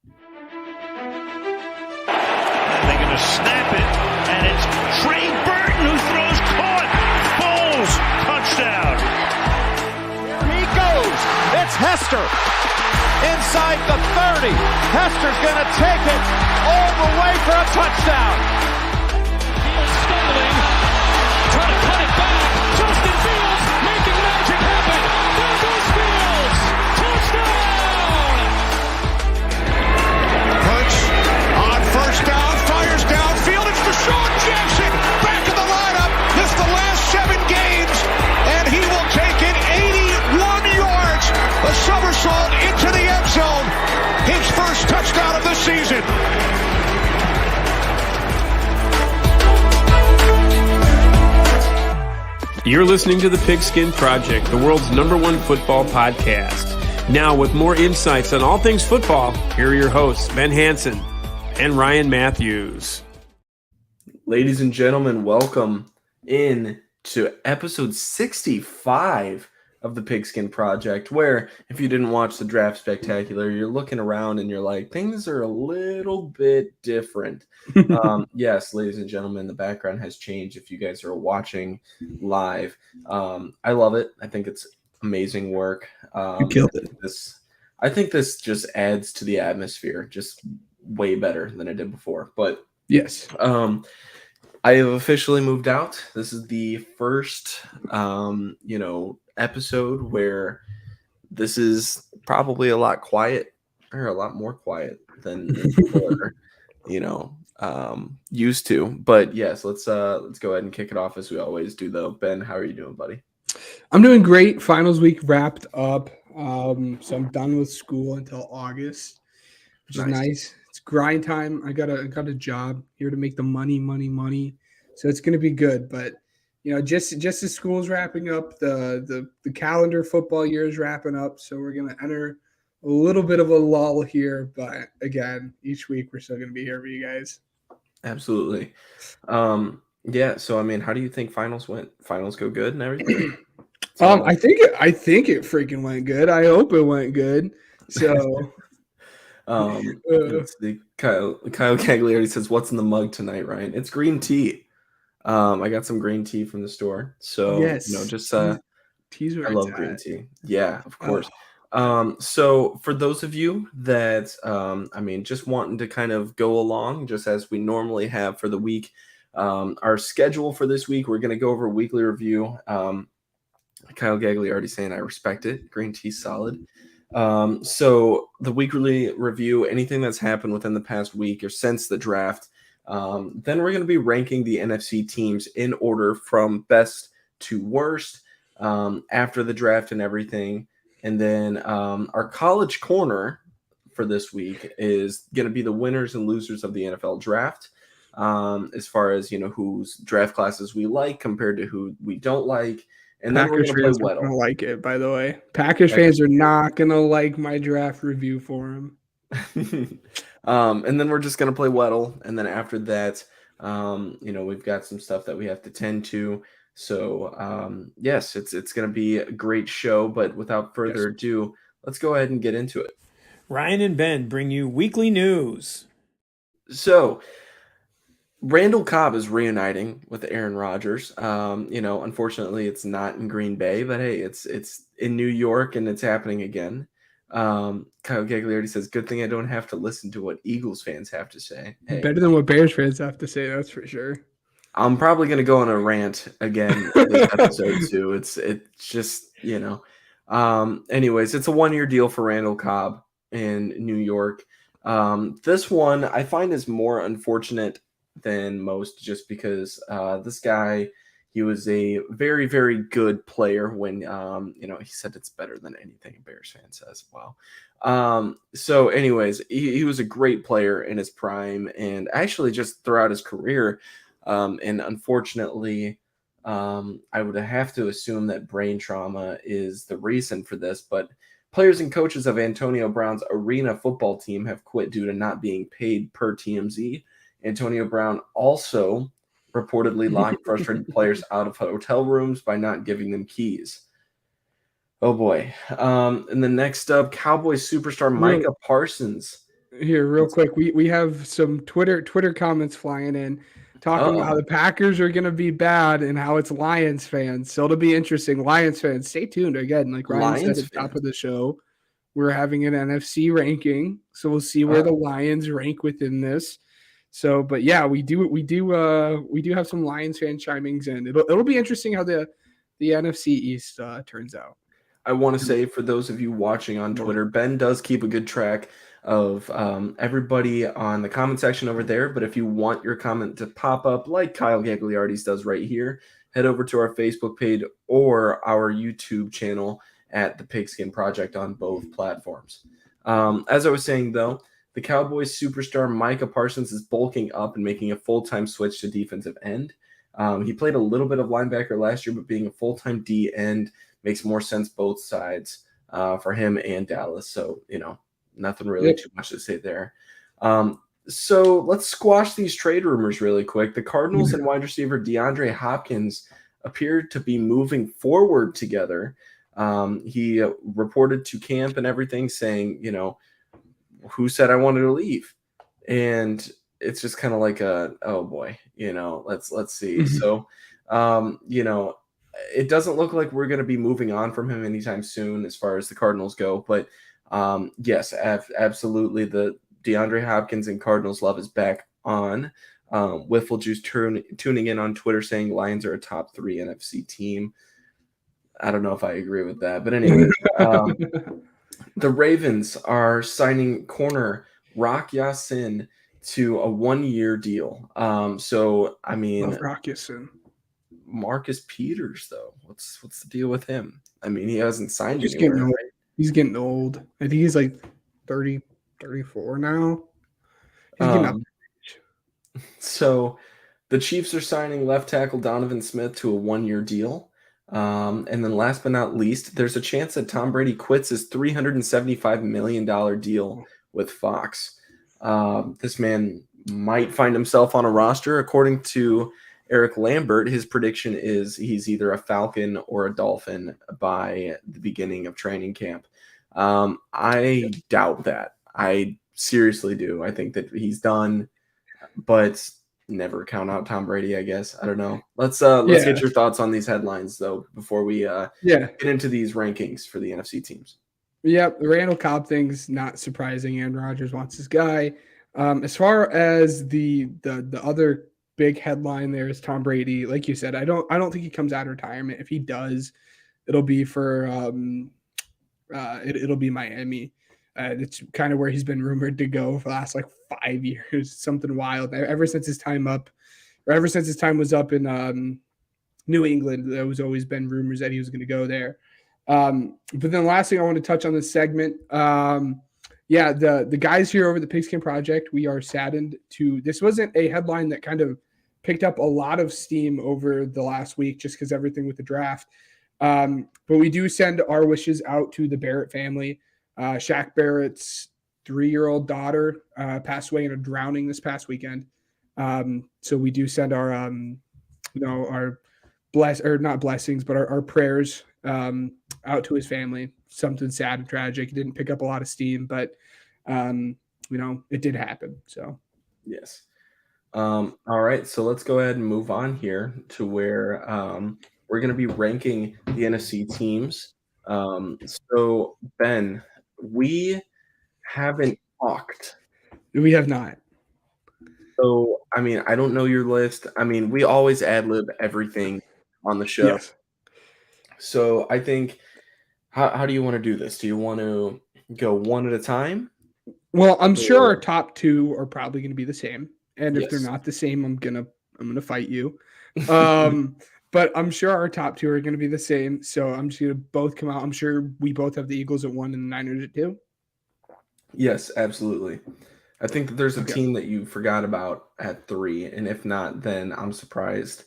They're going to snap it, and it's Trey Burton who throws caught. Foles, touchdown. Here he goes. It's Hester inside the 30. Hester's going to take it all the way for a touchdown. Fields stumbling, trying to cut it back. Justin Fields making magic happen. There goes Fields. Touchdown. Hurts on first down, fires downfield. It's Deshaun Jackson back in the lineup. Missed the last 7 games, and he will take it 81 yards. A somersault into the end zone. His first touchdown of the season. You're listening to the Pigskin Project, the world's #1 football podcast. Now, with more insights on all things football, here are your hosts, Ben Hansen and Ryan Matthews. Ladies and gentlemen, welcome in to episode 65 of the Pigskin Project, where, if you didn't watch the Draft Spectacular, you're looking around and you're like, things are a little bit different. Yes, ladies and gentlemen, the background has changed if you guys are watching live. I love it. I think it's amazing work. You killed it. I think this just adds to the atmosphere just way better than it did before. But yes, I have officially moved out. This is the first, episode where this is probably a lot more quiet than people are, used to. But yes, let's go ahead and kick it off as we always do, though. Ben, how are you doing, buddy? I'm doing great. Finals week wrapped up. So I'm done with school until August, which is nice. It's grind time. I got a job here to make the money. So it's gonna be good. But just as school's wrapping up, the calendar football year is wrapping up. So we're gonna enter a little bit of a lull here. But again, each week we're still gonna be here for you guys. Absolutely. Yeah. So I mean, how do you think finals went? Finals go good and everything? I think it freaking went good. I hope it went good. So let's see. Kyle Cagliari says, "What's in the mug tonight, Ryan?" It's green tea. I got some green tea from the store. So yes, tea's I love green tea. Yeah, of course. So for those of you that just wanting to kind of go along just as we normally have for the week, our schedule for this week, we're going to go over a weekly review. Kyle Gagliardi already saying I respect it. Green tea solid. So the weekly review, anything that's happened within the past week or since the draft. Then we're going to be ranking the NFC teams in order from best to worst after the draft and everything. And then our college corner for this week is going to be the winners and losers of the NFL draft, as far as, whose draft classes we like compared to who we don't like. And then Packers we're fans going are going to like it, by the way. Packers fans are not going to like my draft review for him. And then we're just going to play Weddle. And then after that, we've got some stuff that we have to tend to. So, yes, it's going to be a great show. But without further ado, let's go ahead and get into it. Ryan and Ben bring you weekly news. So, Randall Cobb is reuniting with Aaron Rodgers. Unfortunately, it's not in Green Bay, but hey, it's in New York and it's happening again. Kyle Gagliardi says, "Good thing I don't have to listen to what Eagles fans have to say." Hey, better than what Bears fans have to say, that's for sure. I'm probably going to go on a rant again this episode too. It's just, anyways, it's a 1-year deal for Randall Cobb in New York. This one I find is more unfortunate than most just because this guy, he was a very, very good player when, he said it's better than anything a Bears fan says. Wow. So anyways, he was a great player in his prime and actually just throughout his career. And unfortunately, I would have to assume that brain trauma is the reason for this, but players and coaches of Antonio Brown's arena football team have quit due to not being paid per TMZ. Antonio Brown also reportedly locked frustrated players out of hotel rooms by not giving them keys. Oh boy. And then next up, Cowboys superstar Micah Parsons. Here, real quick, we have some Twitter comments flying in, talking about how the Packers are going to be bad and how it's Lions fans. So it'll be interesting. Lions fans, stay tuned. Again, like Ryan said at the top of the show, we're having an NFC ranking, so we'll see where the Lions rank within this. So, but yeah, we do have some Lions fan chimings in. It'll be interesting how the NFC East turns out. I want to say, for those of you watching on Twitter, Ben does keep a good track of everybody on the comment section over there. But if you want your comment to pop up like Kyle Gagliardi's does right here, head over to our Facebook page or our YouTube channel at the Pigskin Project on both platforms. As I was saying, though, the Cowboys superstar Micah Parsons is bulking up and making a full-time switch to defensive end. He played a little bit of linebacker last year, but being a full-time D end makes more sense both sides for him and Dallas. So, nothing really too much to say there. So let's squash these trade rumors really quick. The Cardinals and wide receiver DeAndre Hopkins appeared to be moving forward together. He reported to camp and everything saying, who said I wanted to leave? And it's just kind of like oh boy, let's see. So, it doesn't look like we're going to be moving on from him anytime soon as far as the Cardinals go. But yes, absolutely. The DeAndre Hopkins and Cardinals love is back on. Wiffle Juice tuning in on Twitter saying Lions are a top 3 NFC team. I don't know if I agree with that. But anyway, the Ravens are signing corner Rock Ya-Sin to a 1-year deal. So, I mean, Rock Ya-Sin. Marcus Peters, though, what's the deal with him? I mean, he hasn't signed He's anywhere. getting old. Right? He's getting old. I think he's like 30, 34 now. He's getting up. So the Chiefs are signing left tackle Donovan Smith to a 1-year deal. And then last but not least, there's a chance that Tom Brady quits his $375 million deal with Fox. This man might find himself on a roster. According to Eric Lambert, his prediction is he's either a Falcon or a Dolphin by the beginning of training camp. I doubt that. I seriously do. I think that he's done, but never count out Tom Brady, I guess. I don't know. Let's get your thoughts on these headlines, though, before we get into these rankings for the NFC teams. Yep, the Randall Cobb thing's not surprising. Aaron Rodgers wants his guy. As far as the other big headline there is Tom Brady. Like you said, I don't think he comes out of retirement. If he does, it'll be for it'll be Miami. It's kind of where he's been rumored to go for the last 5 years, something wild. Ever since his time was up in New England, there was always been rumors that he was going to go there. But then the last thing I want to touch on this segment, the guys here over the Pigskin Project, we are saddened to. This wasn't a headline that kind of picked up a lot of steam over the last week just because everything with the draft. But we do send our wishes out to the Barrett family. Shaq Barrett's 3-year-old daughter passed away in a drowning this past weekend. So we do send our, our not blessings, but our prayers out to his family. Something sad and tragic. It didn't pick up a lot of steam, but it did happen. So yes. All right, so let's go ahead and move on here to where we're going to be ranking the NFC teams. So Ben, we haven't talked. We have not. So, I mean, I don't know your list. I mean, we always ad-lib everything on the show. Yes. So I think, how do you want to do this? Do you want to go one at a time? Well, I'm sure our top 2 are probably going to be the same. And if they're not the same, I'm gonna fight you. But I'm sure our top 2 are gonna be the same. So I'm just gonna both come out. I'm sure we both have the Eagles at 1 and the Niners at 2. Yes, absolutely. I think that there's a team that you forgot about at 3, and if not, then I'm surprised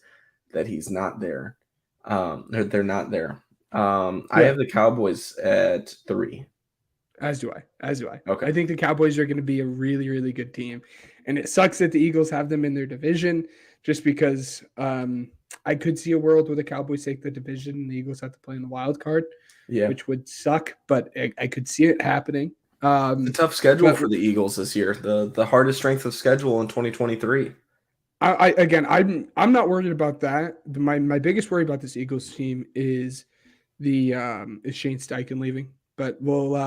that he's not there. They're not there. I have the Cowboys at 3. As do I. Okay. I think the Cowboys are going to be a really, really good team. And it sucks that the Eagles have them in their division just because I could see a world where the Cowboys take the division and the Eagles have to play in the wild card, which would suck, but I could see it happening. It's a tough schedule for the Eagles this year. The hardest strength of schedule in 2023. I'm not worried about that. My biggest worry about this Eagles team is is Shane Steichen leaving. But we'll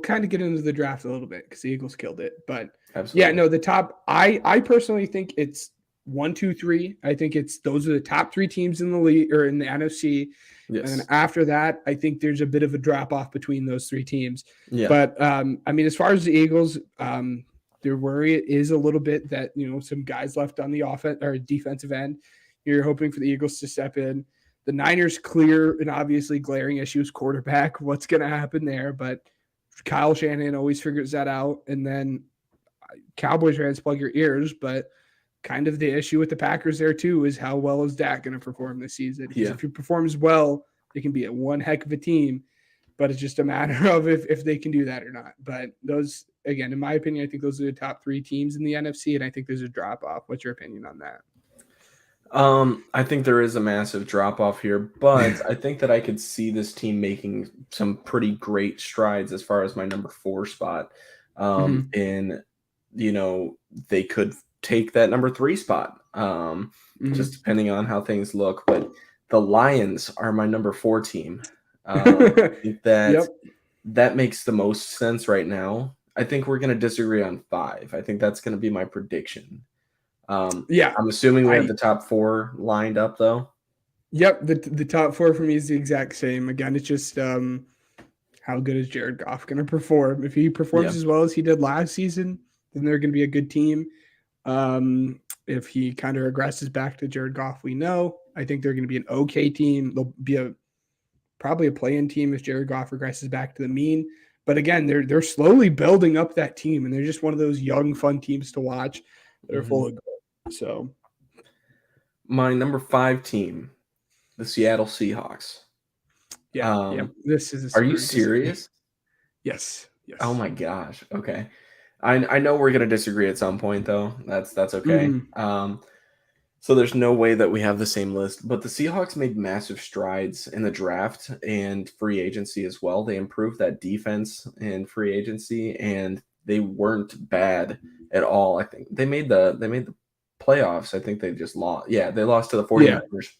kind of get into the draft a little bit because the Eagles killed it. But absolutely. Yeah, no, the top. I personally think it's 1, 2, 3. I think those are the top 3 teams in the league or in the NFC. Yes. And then after that, I think there's a bit of a drop off between those 3 teams. Yeah. But I mean, as far as the Eagles, their worry is a little bit that some guys left on the offense or defensive end. You're hoping for the Eagles to step in. The Niners clear and obviously glaring issues quarterback. What's going to happen there? But Kyle Shanahan always figures that out. And then Cowboys fans, plug your ears, but kind of the issue with the Packers there too is how well is Dak going to perform this season? Because if he performs well, they can be one heck of a team, but it's just a matter of if they can do that or not. But those, again, in my opinion, I think those are the top 3 teams in the NFC, and I think there's a drop off. What's your opinion on that? I think there is a massive drop off here, but I think that I could see this team making some pretty great strides as far as my number 4 spot. And they could take that number 3 spot, just depending on how things look. But the Lions are my number 4 team. I think that makes the most sense right now. I think we're going to disagree on 5. I think that's going to be my prediction. I'm assuming we have the top 4 lined up though. Yep, the top 4 for me is the exact same. Again, it's just how good is Jared Goff going to perform? If he performs as well as he did last season, then they're going to be a good team. If he kind of regresses back to Jared Goff, I think they're going to be an okay team. They'll be probably a play-in team if Jared Goff regresses back to the mean. But again, they're slowly building up that team, and they're just one of those young, fun teams to watch that are full of gold. So, my number 5 team, the Seattle Seahawks. Yeah. This is. Are you serious? Yes. Oh my gosh. Okay. I know we're gonna disagree at some point though. That's okay. So there's no way that we have the same list. But the Seahawks made massive strides in the draft and free agency as well. They improved that defense in free agency, and they weren't bad at all. I think they made the playoffs. I think they just lost. Yeah, they lost to the 49ers.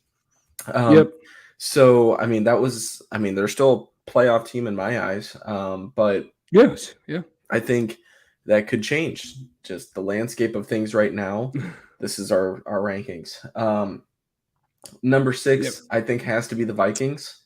So I mean, they're still a playoff team in my eyes. But yes, yeah, I think that could change just the landscape of things right now. This is our rankings. Number 6, I think, has to be the Vikings.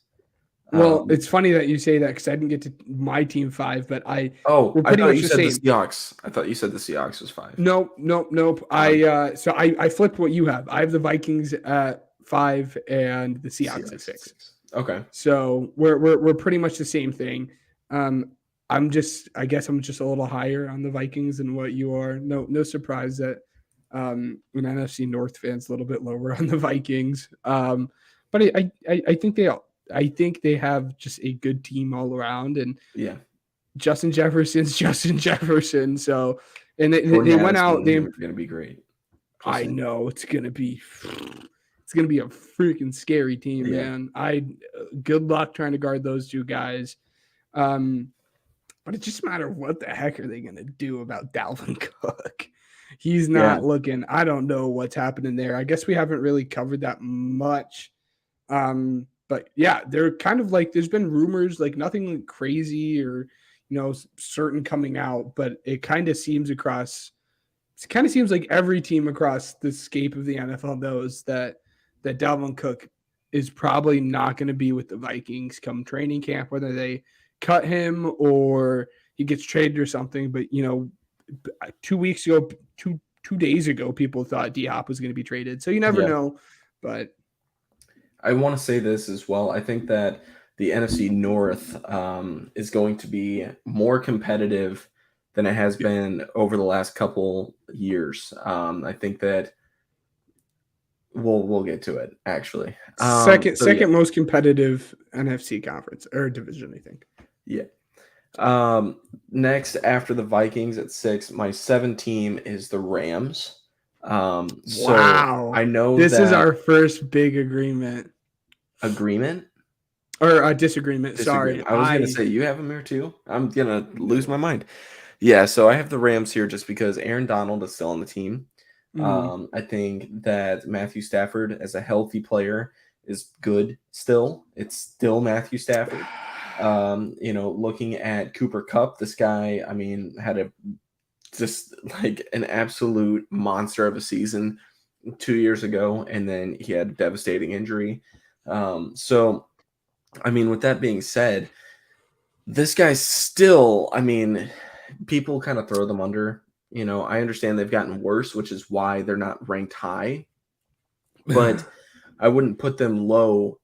Well, it's funny that you say that because I didn't get to my team 5, but I thought you said the Seahawks. I thought you said the Seahawks was 5. Nope. I flipped what you have. I have the Vikings at 5 and the Seahawks at 6. Okay. So we're pretty much the same thing. I guess I'm just a little higher on the Vikings than what you are. No surprise that an NFC North fan's a little bit lower on the Vikings. But I think they have just a good team all around, and Justin Jefferson's Justin Jefferson. So, and they went out. They're going to be great. I know it's going to be a freaking scary team, man. Good luck trying to guard those 2 guys. But it just matters what the heck are they going to do about Dalvin Cook? He's not looking. I don't know what's happening there. I guess we haven't really covered that much. But yeah, they're kind of like, there's been rumors, like nothing crazy or, certain coming out, but it kind of seems like every team across the scape of the NFL knows that Dalvin Cook is probably not going to be with the Vikings come training camp, whether they cut him or he gets traded or something. But, 2 days ago, people thought D-Hop was going to be traded. So you never know, but I want to say this as well. I think that the NFC North is going to be more competitive than it has been over the last couple years. I think that we'll get to it actually. Second most competitive NFC conference or division, I think. Yeah. Next after the Vikings at 6, my 7 team is the Rams. Wow. I know this is our first big agreement. Agreement? Or a disagreement. Sorry. I was going to say, you have them here too? I'm going to lose my mind. Yeah, so I have the Rams here just because Aaron Donald is still on the team. I think that Matthew Stafford, as a healthy player, is good still. It's still Matthew Stafford. Looking at Cooper Kupp, this guy, I mean, had just like an absolute monster of a season 2 years ago, and then he had a devastating injury. So, I mean, with that being said, this guy's still, I mean, people kind of throw them under. I understand they've gotten worse, which is why they're not ranked high, but I wouldn't put them low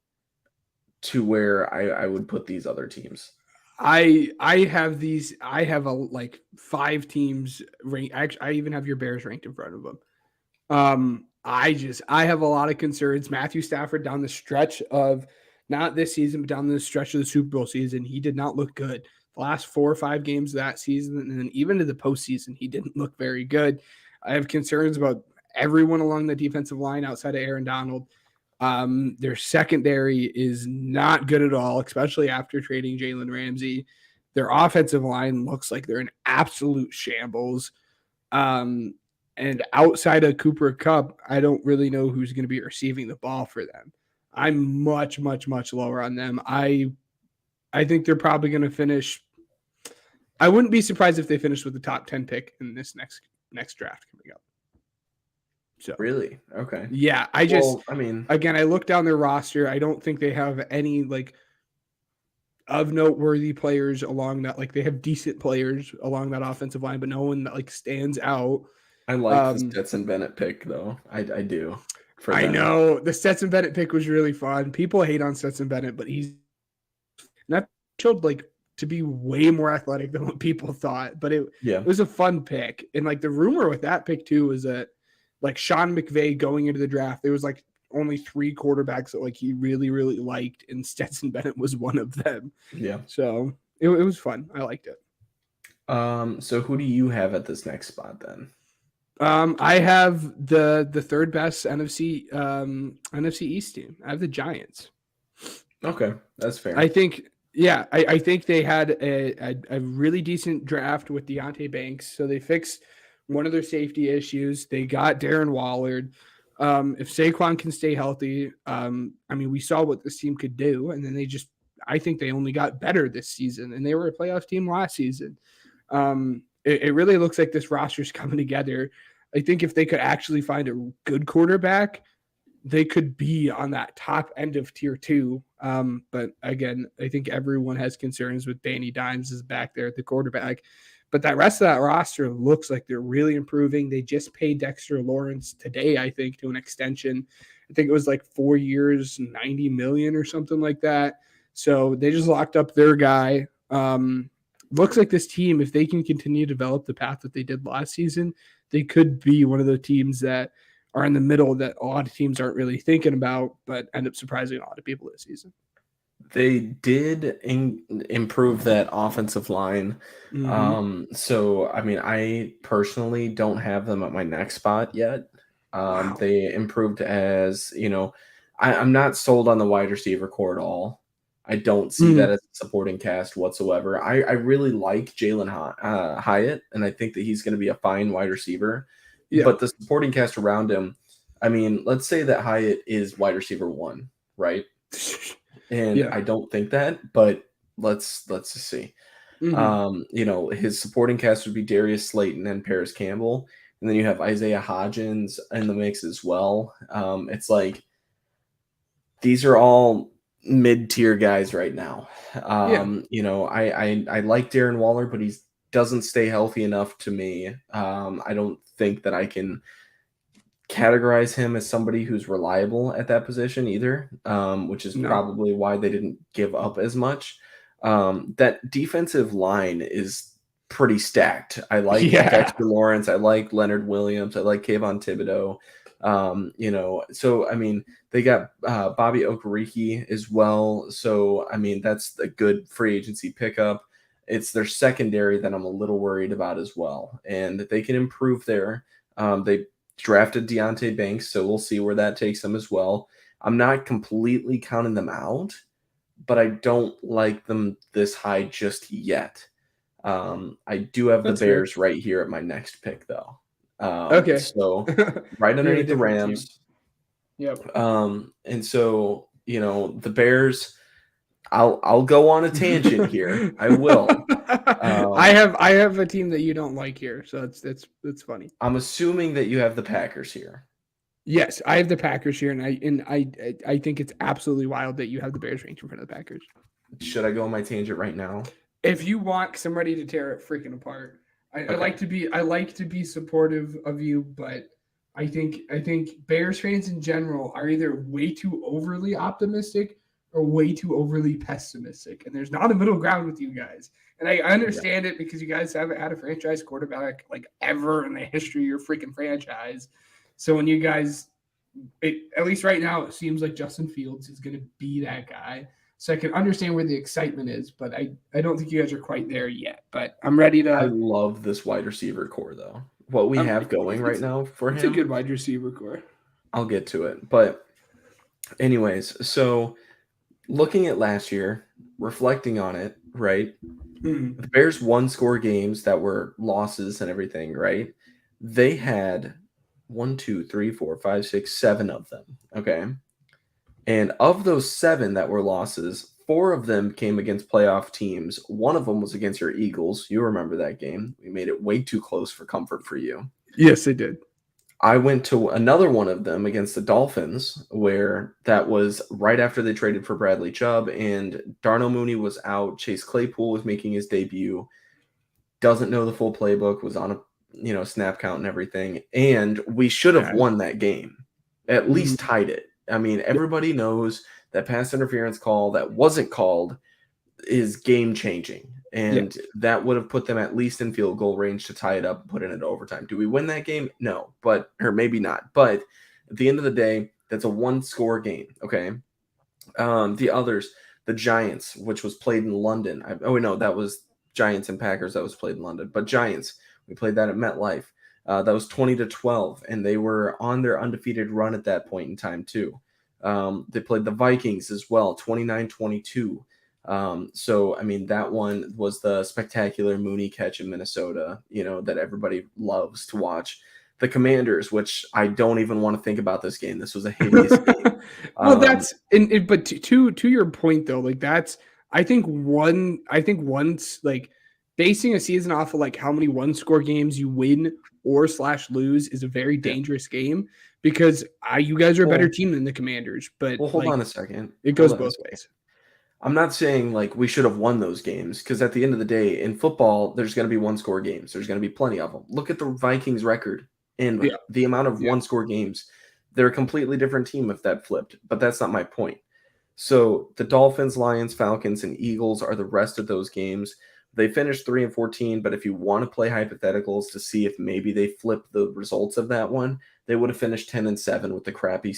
to where I would put these other teams. I have 5 teams ranked. Actually, I even have your Bears ranked in front of them. I have a lot of concerns. Matthew Stafford down the stretch of not this season, but down the stretch of the Super Bowl season, he did not look good. The last 4 or 5 games of that season, and then even to the postseason, he didn't look very good. I have concerns about everyone along the defensive line outside of Aaron Donald. Their secondary is not good at all, especially after trading Jalen Ramsey. Their offensive line looks like they're in absolute shambles. And outside of Cooper Kupp, I don't really know who's going to be receiving the ball for them. I'm much, much, much lower on them. I think they're probably going to finish. I wouldn't be surprised if they finish with the top 10 pick in this next draft coming up. So really? Okay. Yeah, I look down their roster. I don't think they have any of noteworthy players along that. They have decent players along that offensive line, but no one that stands out. I like the Stetson Bennett pick though. I do. I know the Stetson Bennett pick was really fun. People hate on Stetson Bennett, but he's not showed to be way more athletic than what people thought. But it was a fun pick. And the rumor with that pick too was that Sean McVay going into the draft, there was only 3 quarterbacks that he really, really liked, and Stetson Bennett was one of them. Yeah. So it was fun. I liked it. So who do you have at this next spot then? I have the third best NFC East team. I have the Giants. Okay, that's fair. I think I think they had a really decent draft with Deontay Banks. So they fixed one of their safety issues. They got Darren Waller. If Saquon can stay healthy, we saw what this team could do, and then I think they only got better this season, and they were a playoff team last season. It really looks like this roster's coming together. I think if they could actually find a good quarterback, they could be on that top end of tier 2. But again, I think everyone has concerns with Danny Dimes is back there at the quarterback. But that rest of that roster looks like they're really improving. They just paid Dexter Lawrence today, I think, to an extension. I think it was 4 years, $90 million or something like that. So they just locked up their guy. Looks like this team, if they can continue to develop the path that they did last season, they could be one of the teams that are in the middle that a lot of teams aren't really thinking about, but end up surprising a lot of people this season. They did improve that offensive line. Mm-hmm. So, I personally don't have them at my next spot yet. Wow. They improved as, I'm not sold on the wide receiver core at all. I don't see that as a supporting cast whatsoever. I really like Jalen Hyatt, and I think that he's going to be a fine wide receiver. Yeah. But the supporting cast around him, let's say that Hyatt is wide receiver 1, right? And I don't think that, but let's just see. Mm-hmm. His supporting cast would be Darius Slayton and Paris Campbell, and then you have Isaiah Hodgins in the mix as well. It's these are all mid-tier guys right now. I like Darren Waller, but he doesn't stay healthy enough to me. I don't think that I can categorize him as somebody who's reliable at that position either, which is probably why they didn't give up as much. That defensive line is pretty stacked. I like Dexter Lawrence. I like Leonard Williams. I like Kayvon Thibodeau. They got Bobby Okereke as well. So, that's a good free agency pickup. It's their secondary that I'm a little worried about as well. And they can improve there. They drafted Deontay Banks, so we'll see where that takes them as well. I'm not completely counting them out, but I don't like them this high just yet. I do have That's the Bears right here at my next pick, though. Okay. So right underneath the Rams. Team. Yep. And so, you know, the Bears, I'll go on a tangent here. I will. I have a team that you don't like here, so it's funny. I'm assuming that you have the Packers here. Yes, I have the Packers here, and I think it's absolutely wild that you have the Bears ranked in front of the Packers. Should I go on my tangent right now? If you want, because I'm ready to tear it freaking apart. I like to be supportive of you, but I think Bears fans in general are either way too overly optimistic or way too overly pessimistic, and there's not a middle ground with you guys. And I understand it because you guys haven't had a franchise quarterback like ever in the history of your freaking franchise. So when you guys, at least right now, it seems like Justin Fields is going to be that guy. So I can understand where the excitement is, but I don't think you guys are quite there yet. But I'm ready to. I love this wide receiver core, though. What we have going right now for him. It's a good wide receiver core. I'll get to it. But anyways, so looking at last year, reflecting on it, right? Mm-hmm. The Bears one-score games that were losses and everything, right? They had 1, 2, 3, 4, 5, 6, 7 of them. Okay. And of those 7 that were losses, 4 of them came against playoff teams. One of them was against your Eagles. You remember that game. We made it way too close for comfort for you. Yes, it did. I went to another one of them against the Dolphins, where that was right after they traded for Bradley Chubb, and Darnell Mooney was out. Chase Claypool was making his debut. Doesn't know the full playbook, was on a snap count and everything. And we should have won that game, at least tied it. I mean, everybody knows that pass interference call that wasn't called is game-changing, and that would have put them at least in field goal range to tie it up and put it into overtime. Do we win that game? No, or maybe not. But at the end of the day, that's a one-score game, okay? The others, the Giants, which was played in London. That was Giants and Packers that was played in London. But Giants, we played that at MetLife. That was 20-12, and they were on their undefeated run at that point in time too. They played the Vikings as well, 29-22. So, I mean, that one was the spectacular Mooney catch in Minnesota, that everybody loves to watch. The Commanders, which I don't even want to think about this game. This was a hideous game. Well, but to your point though, like I think once like basing a season off of like how many one-score games you win or /lose is a very dangerous game because you guys are a better team than the Commanders. But hold on a second. It goes both ways. I'm not saying like we should have won those games because at the end of the day in football, there's going to be one-score games. There's going to be plenty of them. Look at the Vikings record and the amount of one-score games. They're a completely different team if that flipped, but that's not my point. So the Dolphins, Lions, Falcons, and Eagles are the rest of those games. They finished 3-14, but if you want to play hypotheticals to see if maybe they flip the results of that one, they would have finished 10-7 with the crappy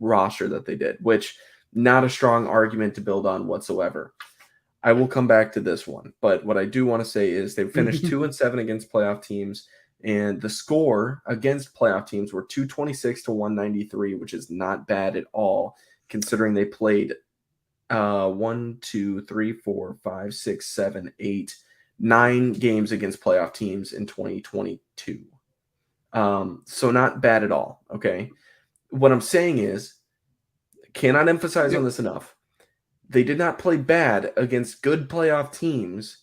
roster that they did, which not a strong argument to build on whatsoever. I will come back to this one, but what I do want to say is they finished 2-7 against playoff teams, and the score against playoff teams were 226-193, which is not bad at all, considering they played 1, 2, 3, 4, 5, 6, 7, 8, 9 games against playoff teams in 2022. So not bad at all. Okay. What I'm saying is, cannot emphasize on this enough. They did not play bad against good playoff teams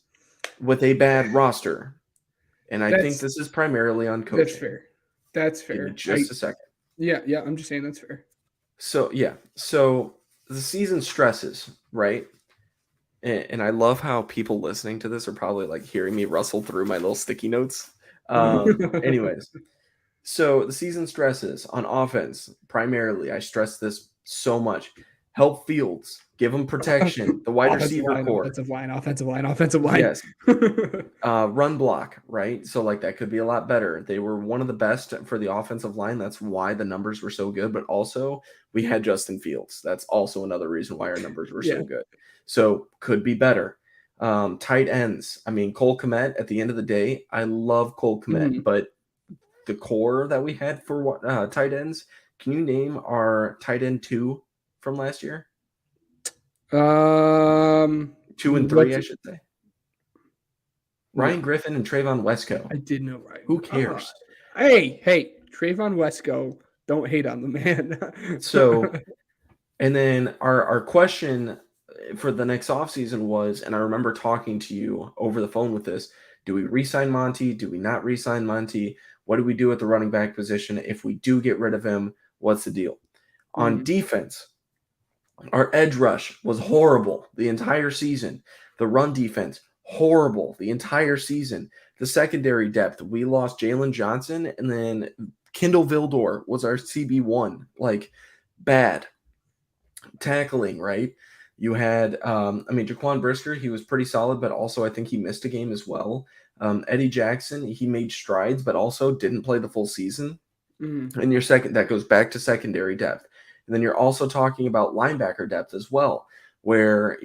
with a bad roster. And I think this is primarily on coaching. That's fair. Just a second. Yeah. I'm just saying that's fair. So the season stresses, right? And I love how people listening to this are probably like hearing me rustle through my little sticky notes. Anyways, so the season stresses on offense. Primarily, I stress this so much. Help Fields. Give him protection. The wide receiver core. Offensive line. Yes. Run block, right? So like that could be a lot better. They were one of the best for the offensive line. That's why the numbers were so good. But also we had Justin Fields. That's also another reason why our numbers were so good. So could be better. Tight ends. I mean, Cole Kmet, at the end of the day, I love Cole Kmet, but the core that we had for tight ends, can you name our tight end 2 from last year? 2 and 3, I should say. Ryan Griffin and Trayvon Wesco. I did know Ryan. Who cares? Hey, Trayvon Wesco. Don't hate on the man. So, and then our question for the next offseason was, and I remember talking to you over the phone with this, do we re-sign Monty? Do we not re-sign Monty? What do we do at the running back position? If we do get rid of him, what's the deal? On defense, our edge rush was horrible the entire season. The run defense, horrible the entire season. The secondary depth, we lost Jalen Johnson, and then Kindle Vildor was our CB1. Like, bad. Tackling, right? You had, Jaquan Brisker, he was pretty solid, but also I think he missed a game as well. Eddie Jackson, he made strides, but also didn't play the full season. And that goes back to secondary depth. And then you're also talking about linebacker depth as well, where,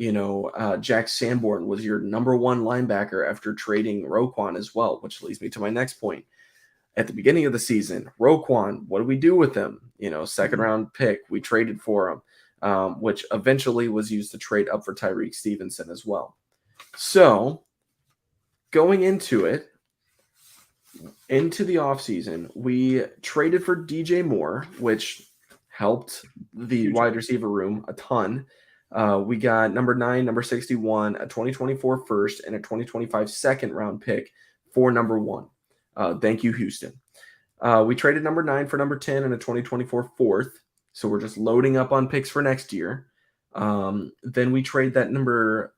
Jack Sanborn was your number one linebacker after trading Roquan as well, which leads me to my next point. At the beginning of the season, Roquan, what do we do with him? Second round pick, we traded for him. Which eventually was used to trade up for Tyreek Stevenson as well. So, going into the offseason, we traded for DJ Moore, which helped the wide receiver room a ton. We got number 9, number 61, a 2024 first, and a 2025 second round pick for number 1. Thank you, Houston. We traded number 9 for number 10 and a 2024 fourth. So we're just loading up on picks for next year. Then we trade that number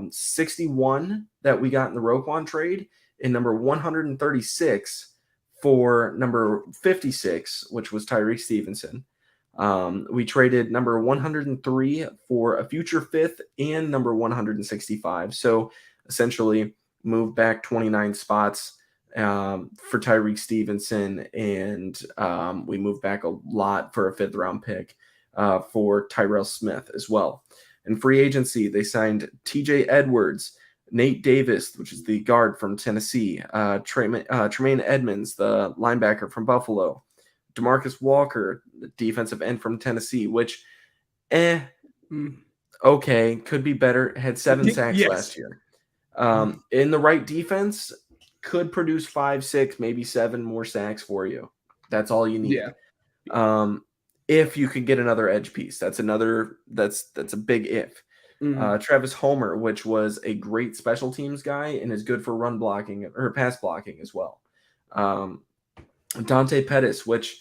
61 that we got in the Roquan trade and number 136 for number 56, which was Tyreek Stevenson. We traded number 103 for a future fifth and number 165. So essentially moved back 29 spots for Tyreek Stevenson, and we moved back a lot for a 5th round pick for Tyrell Smith as well. In free agency, they signed TJ Edwards, Nate Davis, which is the guard from Tennessee, Tremaine Edmonds, the linebacker from Buffalo, DeMarcus Walker, the defensive end from Tennessee, which, okay, could be better. Had 7 sacks last year. In the right defense, could produce 5, 6, maybe 7 more sacks for you. That's all you need. Yeah. If you could get another edge piece, that's a big if. Travis Homer, which was a great special teams guy and is good for run blocking or pass blocking as well. Dante Pettis, which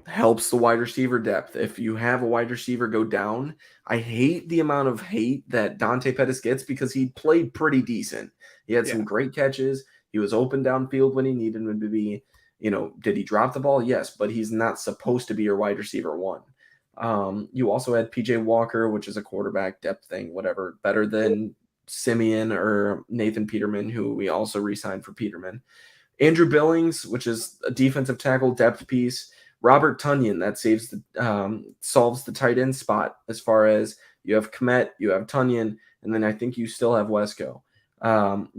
helps the wide receiver depth. If you have a wide receiver go down, I hate the amount of hate that Dante Pettis gets because he played pretty decent. He had some great catches. He was open downfield when he needed him to be. Did he drop the ball? Yes, but he's not supposed to be your wide receiver 1. You also had PJ Walker, which is a quarterback depth thing, whatever, better than Simeon or Nathan Peterman, who we also re-signed for Peterman. Andrew Billings, which is a defensive tackle depth piece. Robert Tonyan, that solves the tight end spot as far as you have Kmet, you have Tonyan, and then I think you still have Wesco.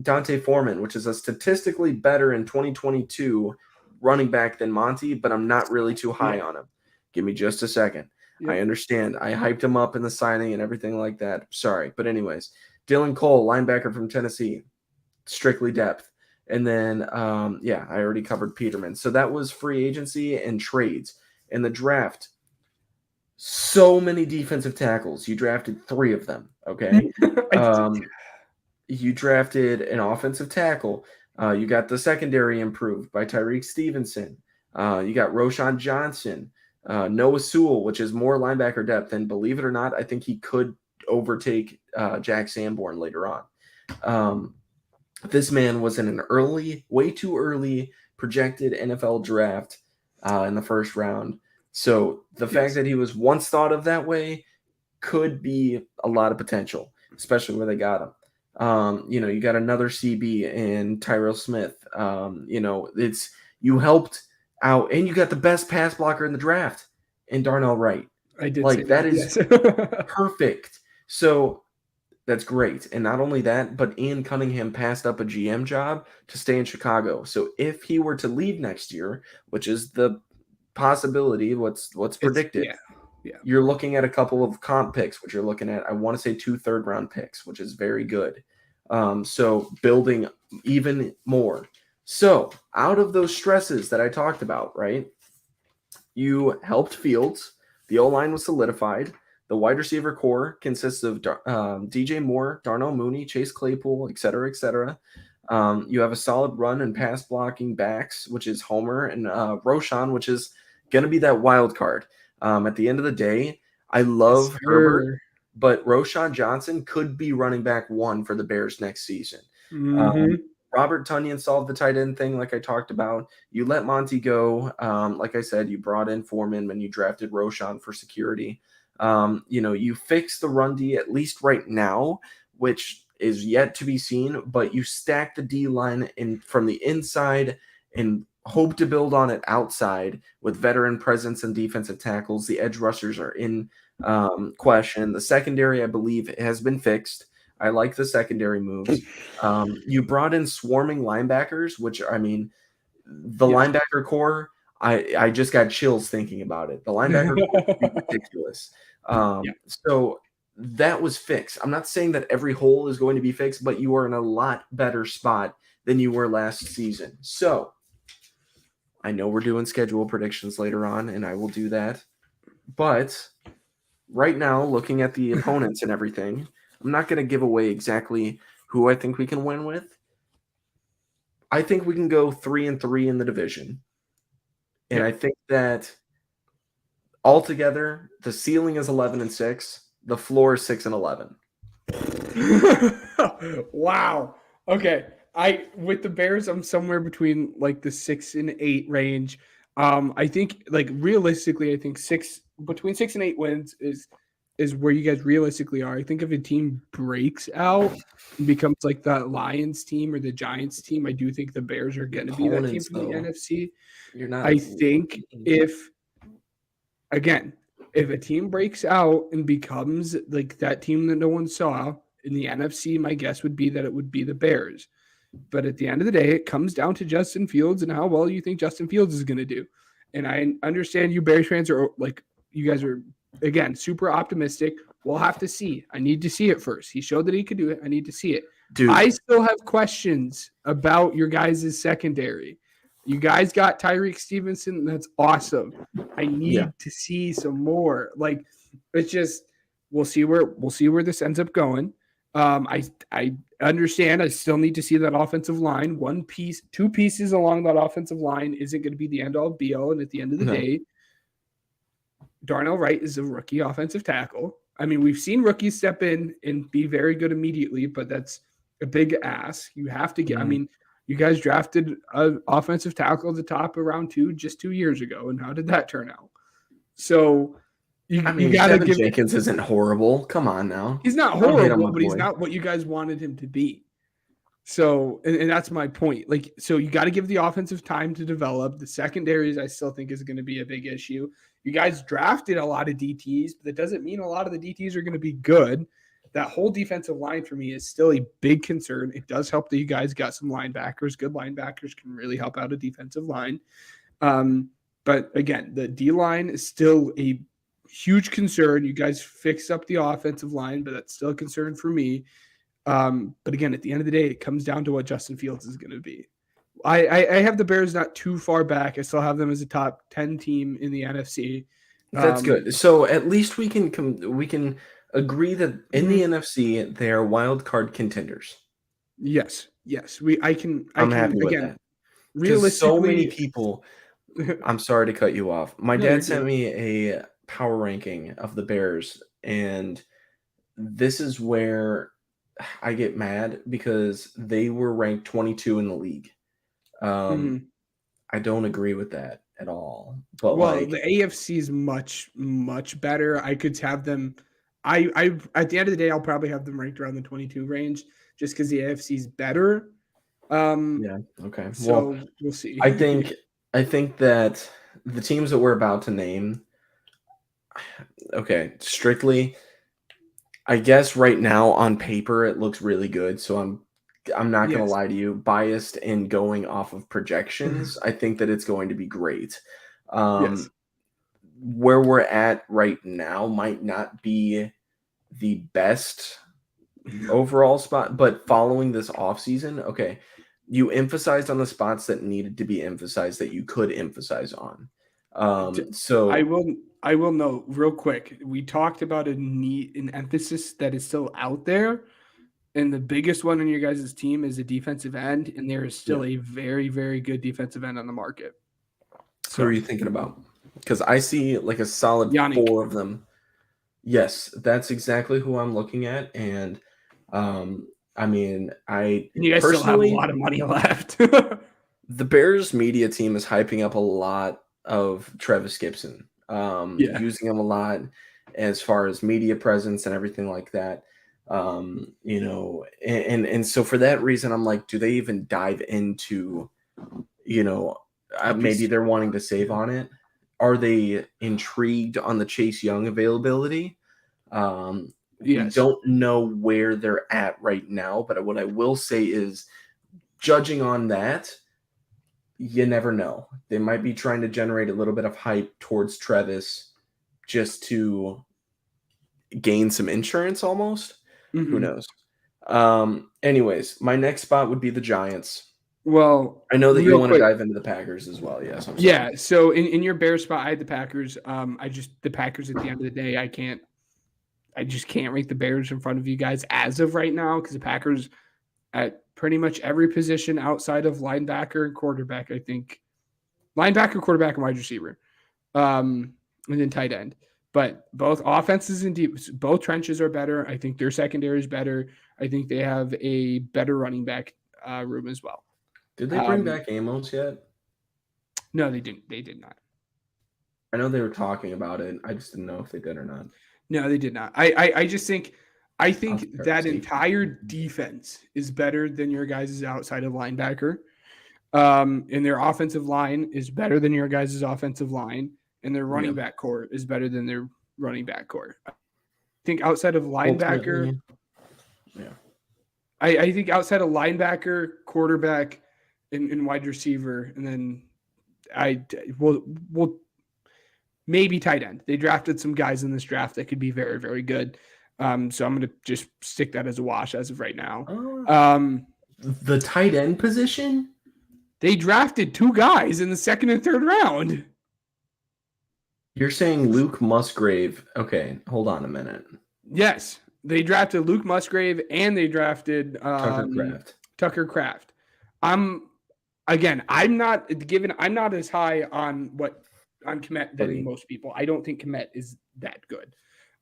Dante Foreman, which is a statistically better in 2022 running back than Monty, but I'm not really too high on him. Give me just a second. I understand. I hyped him up in the signing and everything like that. Sorry. But anyways, Dylan Cole, linebacker from Tennessee, strictly depth. And then, I already covered Peterman. So that was free agency and trades. In the draft, so many defensive tackles. You drafted 3 of them, okay? You drafted an offensive tackle. You got the secondary improved by Tyreek Stevenson. You got Roshan Johnson, Noah Sewell, which is more linebacker depth. And believe it or not, I think he could overtake Jack Sanborn later on. This man was in an way too early projected NFL draft in the first round. So the fact that he was once thought of that way could be a lot of potential, especially where they got him. You got another CB in Tyrell Smith. You helped out, and you got the best pass blocker in the draft in Darnell Wright. I did like say that is perfect. So that's great. And not only that, but Ian Cunningham passed up a GM job to stay in Chicago. So if he were to leave next year, which is the possibility, what's predicted, Yeah. You're looking at a couple of comp picks, which you're looking at, I want to say 2 third-round picks, which is very good. So building even more. So out of those stresses that I talked about, right, you helped Fields. The O-line was solidified. The wide receiver core consists of DJ Moore, Darnell Mooney, Chase Claypool, et cetera, et cetera. You have a solid run and pass blocking backs, which is Homer, and Roschon, which is going to be that wild card. At the end of the day, I love Herbert, but Roschon Johnson could be running back 1 for the Bears next season. Robert Tonyan solved the tight end thing like I talked about. You let Monty go. Like I said, you brought in Foreman when you drafted Roschon for security. You fix the run D at least right now, which is yet to be seen, but you stack the D line in from the inside and hope to build on it outside with veteran presence and defensive tackles. The edge rushers are in question. The secondary, I believe, has been fixed. I like the secondary moves. You brought in swarming linebackers, which, I mean, the linebacker core, I just got chills thinking about it. The linebacker core is ridiculous. So that was fixed. I'm not saying that every hole is going to be fixed, but you are in a lot better spot than you were last season. So I know we're doing schedule predictions later on, and I will do that. But right now, looking at the opponents and everything, I'm not going to give away exactly who I think we can win with. I think we can go 3-3 in the division. And I think that altogether, the ceiling is 11-6. The floor is 6-11. Wow. Okay. With the Bears, I'm somewhere between like the 6 and 8 range. I think realistically, I think between 6 and 8 wins is where you guys realistically are. I think if a team breaks out and becomes like the Lions team or the Giants team, I do think the Bears are going to be that team from the NFC. I think if a team breaks out and becomes like that team that no one saw in the NFC, my guess would be that it would be the Bears. But at the end of the day, it comes down to Justin Fields and how well you think Justin Fields is going to do. And I understand you Bears fans are like, you guys are, again, super optimistic. We'll have to see. I need to see it first. He showed that he could do it. I need to see it. Dude, I still have questions about your guys' secondary. You guys got Tyreek Stevenson. That's awesome. I need to see some more. Like, it's just we'll see where this ends up going. I understand. I still need to see that offensive line. 2 pieces along that offensive line isn't going to be the end all be all. And at the end of the day, Darnell Wright is a rookie offensive tackle. I mean, we've seen rookies step in and be very good immediately, but that's a big ask. You have to get. I mean, you guys drafted an offensive tackle at the top of round 2 just 2 years ago, and how did that turn out? So you got to give. Jenkins isn't horrible. Come on now. He's not horrible, but he's not what you guys wanted him to be. So, and that's my point. Like, so you got to give the offensive time to develop. The secondaries, I still think, is going to be a big issue. You guys drafted a lot of DTs, but that doesn't mean a lot of the DTs are going to be good. That whole defensive line for me is still a big concern. It does help that you guys got some linebackers. Good linebackers can really help out a defensive line. But again, the D line is still a huge concern. You guys fixed up the offensive line, but that's still a concern for me. But again, at the end of the day, it comes down to what Justin Fields is going to be. I have the Bears not too far back. I still have them as a top 10 team in the NFC. That's good. So at least we can agree that in the NFC they are wild card contenders. Yes. I'm happy with that. Realistically, so many people. I'm sorry to cut you off. My dad sent me a power ranking of the Bears, and this is where I get mad because they were ranked 22 in the league. I don't agree with that at all. But the AFC is much, much better. I could have them. I at the end of the day, I'll probably have them ranked around the 22 range just because the AFC is better. Okay. So we'll see. I think that the teams that we're about to name, okay, strictly, I guess right now on paper it looks really good. So I'm not going to lie to you, biased and going off of projections. I think that it's going to be great. where we're at right now might not be the best overall spot, but following this offseason, okay, you emphasized on the spots that needed to be emphasized that you could emphasize on. So I will note real quick. We talked about an emphasis that is still out there, and the biggest one on your guys' team is a defensive end, and there is still a very, very good defensive end on the market. So, who are you thinking about? Because I see like a solid Yannick. 4 of them. Yes, that's exactly who I'm looking at, and I mean, you guys still have a lot of money left. The Bears media team is hyping up a lot of Travis Gibson, using him a lot as far as media presence and everything like that. You know, and so for that reason, I'm like, do they even dive into, you know, maybe they're wanting to save on it. Are they intrigued on the Chase Young availability? We don't know where they're at right now, but what I will say is, judging on that, you never know. They might be trying to generate a little bit of hype towards Travis just to gain some insurance almost. Mm-hmm. Who knows? Anyways, my next spot would be the Giants. Well, I know that you want to dive into the Packers as well. Yes. Yeah. So in your Bears spot, I had the Packers. The Packers at the end of the day, I just can't rank the Bears in front of you guys as of right now, because the Packers at pretty much every position outside of linebacker and quarterback, I think linebacker, quarterback, and wide receiver, and then tight end. But both offenses and both trenches are better. I think their secondary is better. I think they have a better running back room as well. Did they bring back Amos yet? No, they didn't. They did not. I know they were talking about it. I just didn't know if they did or not. No, they did not. I think that entire defense is better than your guys' outside of linebacker. And their offensive line is better than your guys' offensive line. And their running back core is better than their running back core. I think outside of linebacker, I think outside of linebacker, quarterback, and wide receiver, and then we'll maybe tight end. They drafted some guys in this draft that could be very, very good. So I'm going to just stick that as a wash as of right now. The tight end position? They drafted 2 guys in the 2nd and 3rd round. You're saying Luke Musgrave. Okay, hold on a minute. Yes, they drafted Luke Musgrave and they drafted Tucker Kraft. I'm not as high on Kmet than most people. I don't think Kmet is that good.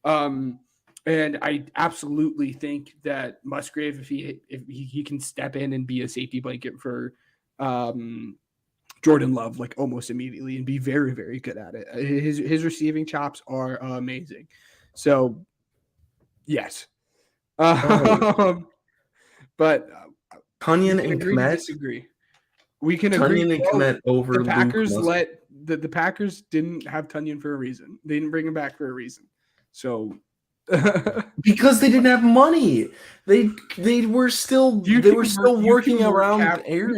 And I absolutely think that Musgrave, if he can step in and be a safety blanket for Jordan Love, like almost immediately, and be very, very good at it. His receiving chops are amazing. So, yes. But Tunyon and Kmet disagree. We can agree. Tunyon and Kmet over the Packers the Packers didn't have Tunyon for a reason. They didn't bring him back for a reason. So because they didn't have money. They were still working around Aaron.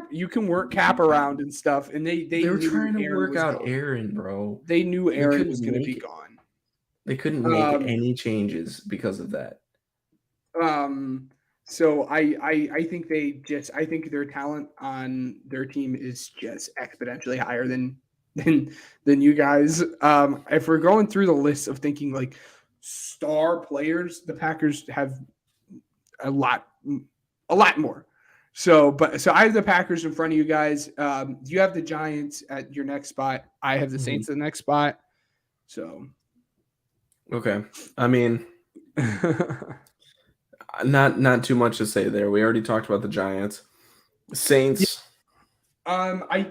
You can work Cap around and stuff, and they were trying to work out Aaron, bro. They knew Aaron was going to be gone. They couldn't make any changes because of that. So I think I think their talent on their team is just exponentially higher than you guys. If we're going through the list of thinking like star players, the Packers have a lot more. So I have the Packers in front of you guys. You have the Giants at your next spot. I have the Saints at the next spot. So, okay. I mean, not too much to say there. We already talked about the Giants. Saints. I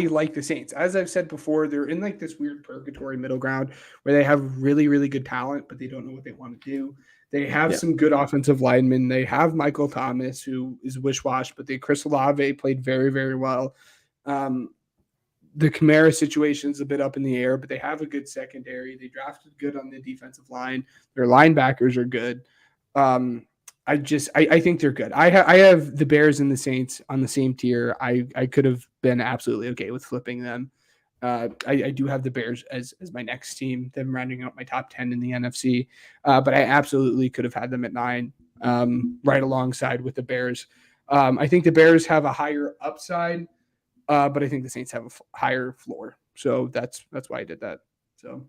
like the Saints. As I've said before, they're in like this weird purgatory middle ground where they have really, really good talent, but they don't know what they want to do. They have some good offensive linemen. They have Michael Thomas, who is wish-wash, but Chris Olave played very, very well. The Kamara situation is a bit up in the air, but they have a good secondary. They drafted good on the defensive line. Their linebackers are good. I think they're good. I have the Bears and the Saints on the same tier. I could have been absolutely okay with flipping them. I do have the Bears as my next team, them rounding out my top 10 in the NFC. But I absolutely could have had them at 9, right alongside with the Bears. I think the Bears have a higher upside, but I think the Saints have a higher floor. So that's why I did that. So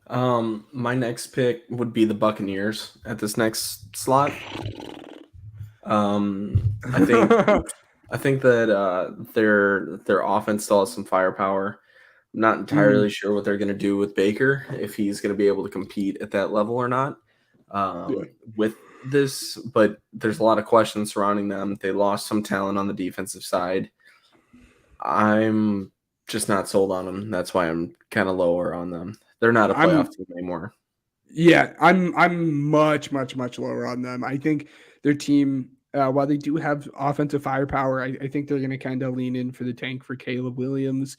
my next pick would be the Buccaneers at this next slot. I think that their offense still has some firepower. I'm not entirely sure what they're going to do with Baker, if he's going to be able to compete at that level or not with this, but there's a lot of questions surrounding them. They lost some talent on the defensive side. I'm just not sold on them. That's why I'm kind of lower on them. They're not a playoff team anymore. Yeah, I'm much lower on them. I think their team, while they do have offensive firepower, I think they're going to kind of lean in for the tank for Caleb Williams.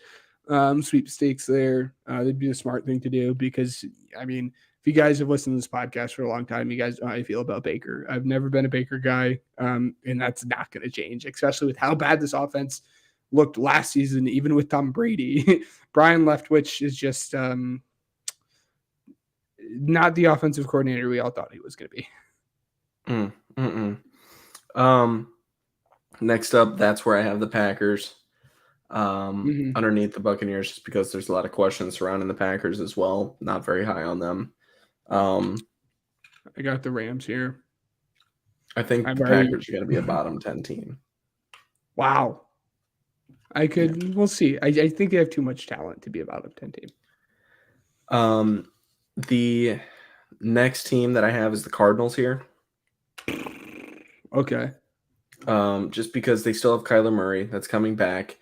Sweepstakes there. That'd be a smart thing to do because, I mean, if you guys have listened to this podcast for a long time, you guys know how I feel about Baker. I've never been a Baker guy, and that's not going to change, especially with how bad this offense looked last season, even with Tom Brady. Brian Leftwich is just not the offensive coordinator we all thought he was going to be. Next up, that's where I have the Packers underneath the Buccaneers, just because there's a lot of questions surrounding the Packers as well. Not very high on them. I got the Rams here. I think the Packers are going to be a bottom 10 team. Wow. We'll see. I think they have too much talent to be a bottom 10 team. The next team that I have is the Cardinals here. Okay. Just because they still have Kyler Murray that's coming back.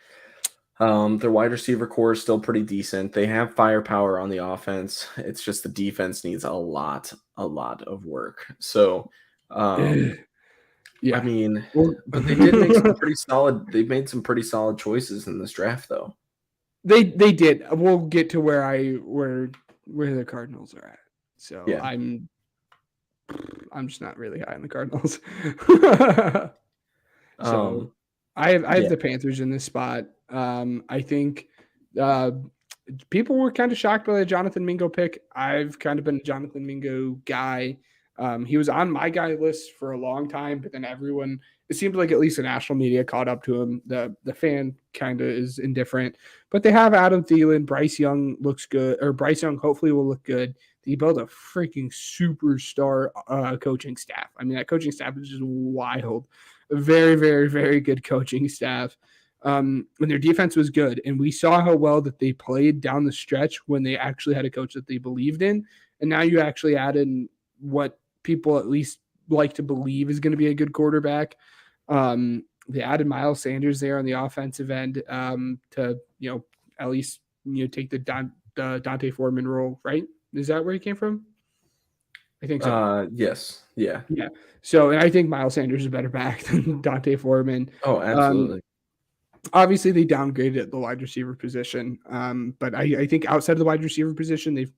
Their wide receiver core is still pretty decent. They have firepower on the offense. It's just the defense needs a lot of work. So, yeah. I mean, but they did make some pretty solid. They made some pretty solid choices in this draft, though. They did. We'll get to where the Cardinals are at. So yeah. I'm just not really high on the Cardinals. So I have the Panthers in this spot. I think people were kind of shocked by the Jonathan Mingo pick. I've kind of been a Jonathan Mingo guy. He was on my guy list for a long time, but then it seemed like at least the national media caught up to him. The fan kind of is indifferent, but they have Adam Thielen. Bryce Young looks good, or Bryce Young hopefully will look good. They built a freaking superstar coaching staff. I mean, that coaching staff is just wild. A very, very, very good coaching staff. When their defense was good, and we saw how well that they played down the stretch when they actually had a coach that they believed in. And now you actually add in what people at least like to believe is going to be a good quarterback. They added Miles Sanders there on the offensive end to, at least, take the Dante Foreman role, right? Is that where he came from? I think so. Yes. Yeah. Yeah. So, and I think Miles Sanders is a better back than Dante Foreman. Oh, absolutely. Obviously, they downgraded at the wide receiver position. But I think outside of the wide receiver position, they've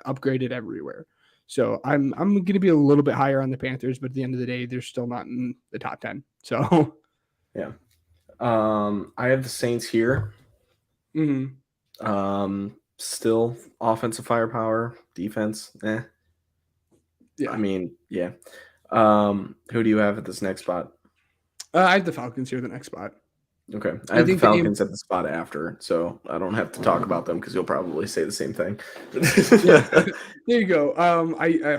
upgraded everywhere. So I'm going to be a little bit higher on the Panthers, but at the end of the day, they're still not in the top 10. So, yeah. I have the Saints here. Still offensive firepower, defense. Yeah. I mean, yeah. Who do you have at this next spot? I have the Falcons here, the next spot. Okay. I have the Falcons at the spot after, so I don't have to talk about them because you'll probably say the same thing. There you go.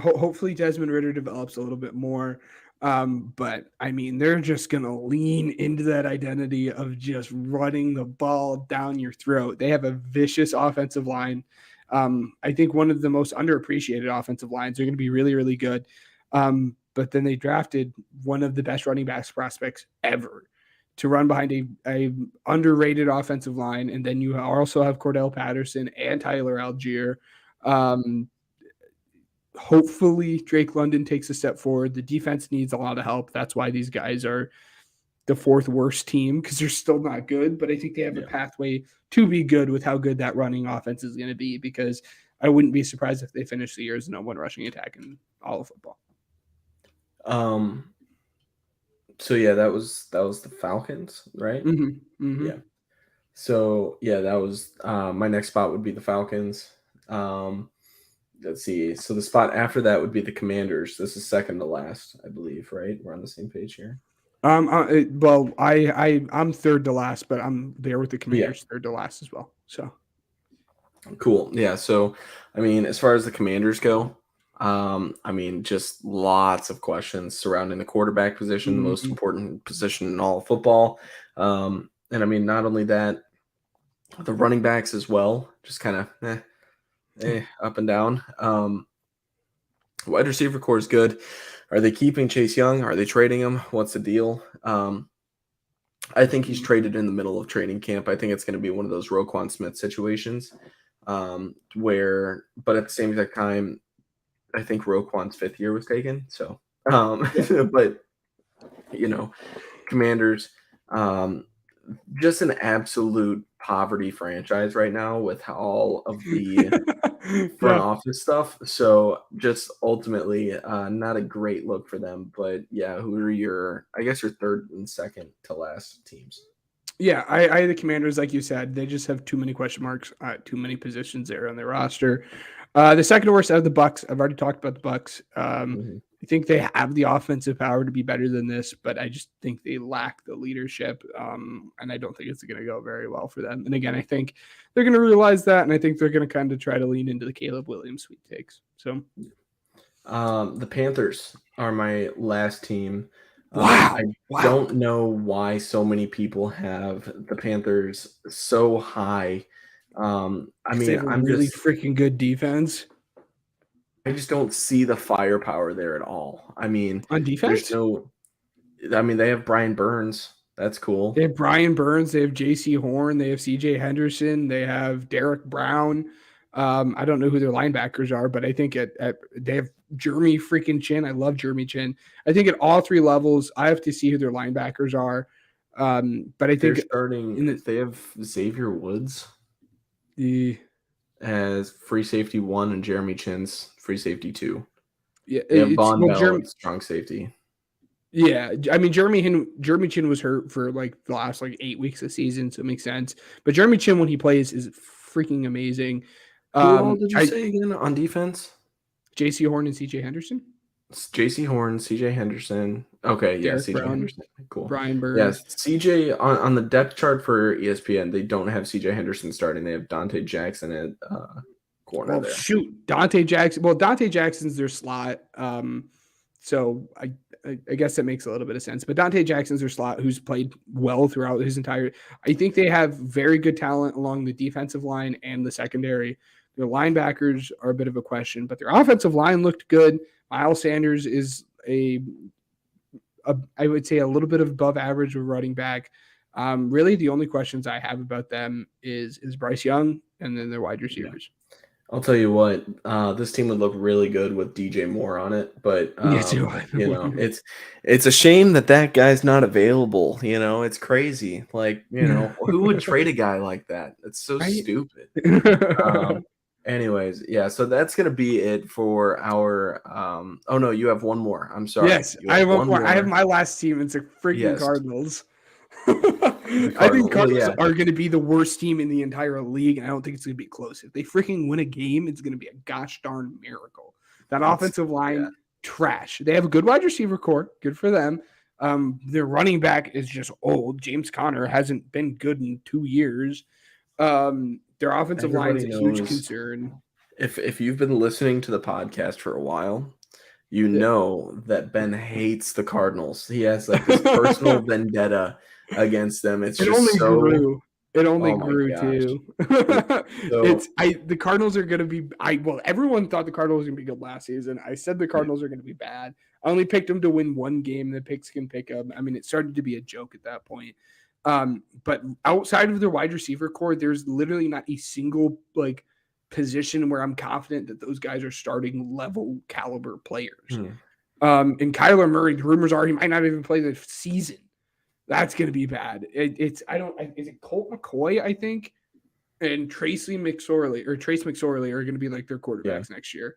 Hopefully Desmond Ridder develops a little bit more. But I mean, they're just going to lean into that identity of just running the ball down your throat. They have a vicious offensive line. I think one of the most underappreciated offensive lines. They're going to be really, really good. But then they drafted one of the best running backs prospects ever to run behind a underrated offensive line. And then you also have Cordell Patterson and Tyler Algier. Hopefully Drake London takes a step forward. The defense needs a lot of help. That's why these guys are the fourth worst team, because they're still not good. But I think they have a pathway to be good with how good that running offense is going to be, because I wouldn't be surprised if they finish the year as no one rushing attack in all of football. So yeah, that was the Falcons, right? Mm-hmm. Mm-hmm. Yeah. So yeah, that was my next spot would be the Falcons. Let's see. So the spot after that would be the Commanders. This is second to last, I believe, right? We're on the same page here. Well, I'm third to last, but I'm there with the Commanders, third to last as well. So cool. Yeah. So, I mean, as far as the Commanders go, I mean, just lots of questions surrounding the quarterback position, the most important position in all of football. And I mean, not only that, the running backs as well, just kind of up and down. Wide receiver core is good. Are they keeping Chase Young? Are they trading him? What's the deal? I think he's traded in the middle of training camp. I think it's going to be one of those Roquan Smith situations where, but at the same exact time, I think Roquan's 5th year was taken. So, but, you know, Commanders, just an absolute poverty franchise right now with all of the front office stuff. So just ultimately not a great look for them. But yeah, who are your third and second to last teams? Yeah, I the Commanders, like you said, they just have too many question marks, too many positions there on their roster. The second worst out of the Bucs. I've already talked about the Bucs. I think they have the offensive power to be better than this, but I just think they lack the leadership, and I don't think it's going to go very well for them. And again, I think they're going to realize that, and I think they're going to kind of try to lean into the Caleb Williams sweet takes. So, the Panthers are my last team. Wow. I don't know why so many people have the Panthers so high. I mean, I'm really just freaking good defense. I just don't see the firepower there at all. I mean, on defense, they have Brian Burns. That's cool. They have Brian Burns. They have J.C. Horn. They have C.J. Henderson. They have Derek Brown. I don't know who their linebackers are, but I think they have Jeremy freaking Chin. I love Jeremy Chin. I think at all three levels, I have to see who their linebackers are. But I think they're starting. They have Xavier Woods as free safety 1 and Jeremy Chin's free safety 2. Yeah, Von Bell strong safety. Yeah, I mean Jeremy Chin was hurt for like the last 8 weeks of the season, so it makes sense. But Jeremy Chin, when he plays, is freaking amazing. Who all did you say again on defense? J.C. Horn and C.J. Henderson. J.C. Horn, C.J. Henderson. Okay, yeah, C.J. Henderson. Cool. Brian Burns. Yes, C.J. on the depth chart for ESPN, they don't have C.J. Henderson starting. They have Dante Jackson at corner there. Shoot, Dante Jackson. Well, Dante Jackson's their slot. So I guess that makes a little bit of sense. But Dante Jackson's their slot, who's played well throughout his entire. I think they have very good talent along the defensive line and the secondary. Their linebackers are a bit of a question, but their offensive line looked good. Miles Sanders is I would say a little bit of above average of running back. Really, the only questions I have about them is Bryce Young and then their wide receivers. Yeah. I'll tell you what, this team would look really good with DJ Moore on it, but it's a shame that guy's not available. You know, it's crazy. Who would trade a guy like that? It's so stupid. Anyways, yeah, so that's going to be it for our oh no, you have one more. I'm sorry. Yes, I have one more. I have my last team. It's the freaking Cardinals. I think Cardinals are going to be the worst team in the entire league, and I don't think it's going to be close. If they freaking win a game, it's going to be a gosh darn miracle. That offensive line, trash. They have a good wide receiver core. Good for them. Their running back is just old. James Conner hasn't been good in 2 years. Their offensive line is a huge concern. If you've been listening to the podcast for a while, you know that Ben hates the Cardinals. He has this personal vendetta against them. It grew. It only grew too. The Cardinals are going to be. Everyone thought the Cardinals were going to be good last season. I said the Cardinals are going to be bad. I only picked them to win one game. The picks can pick them. I mean, it started to be a joke at that point. But outside of their wide receiver core, there's literally not a single position where I'm confident that those guys are starting level caliber players. And Kyler Murray, the rumors are he might not even play the season. That's going to be bad. Is it Colt McCoy, I think, and Trace McSorley are going to be their quarterbacks next year.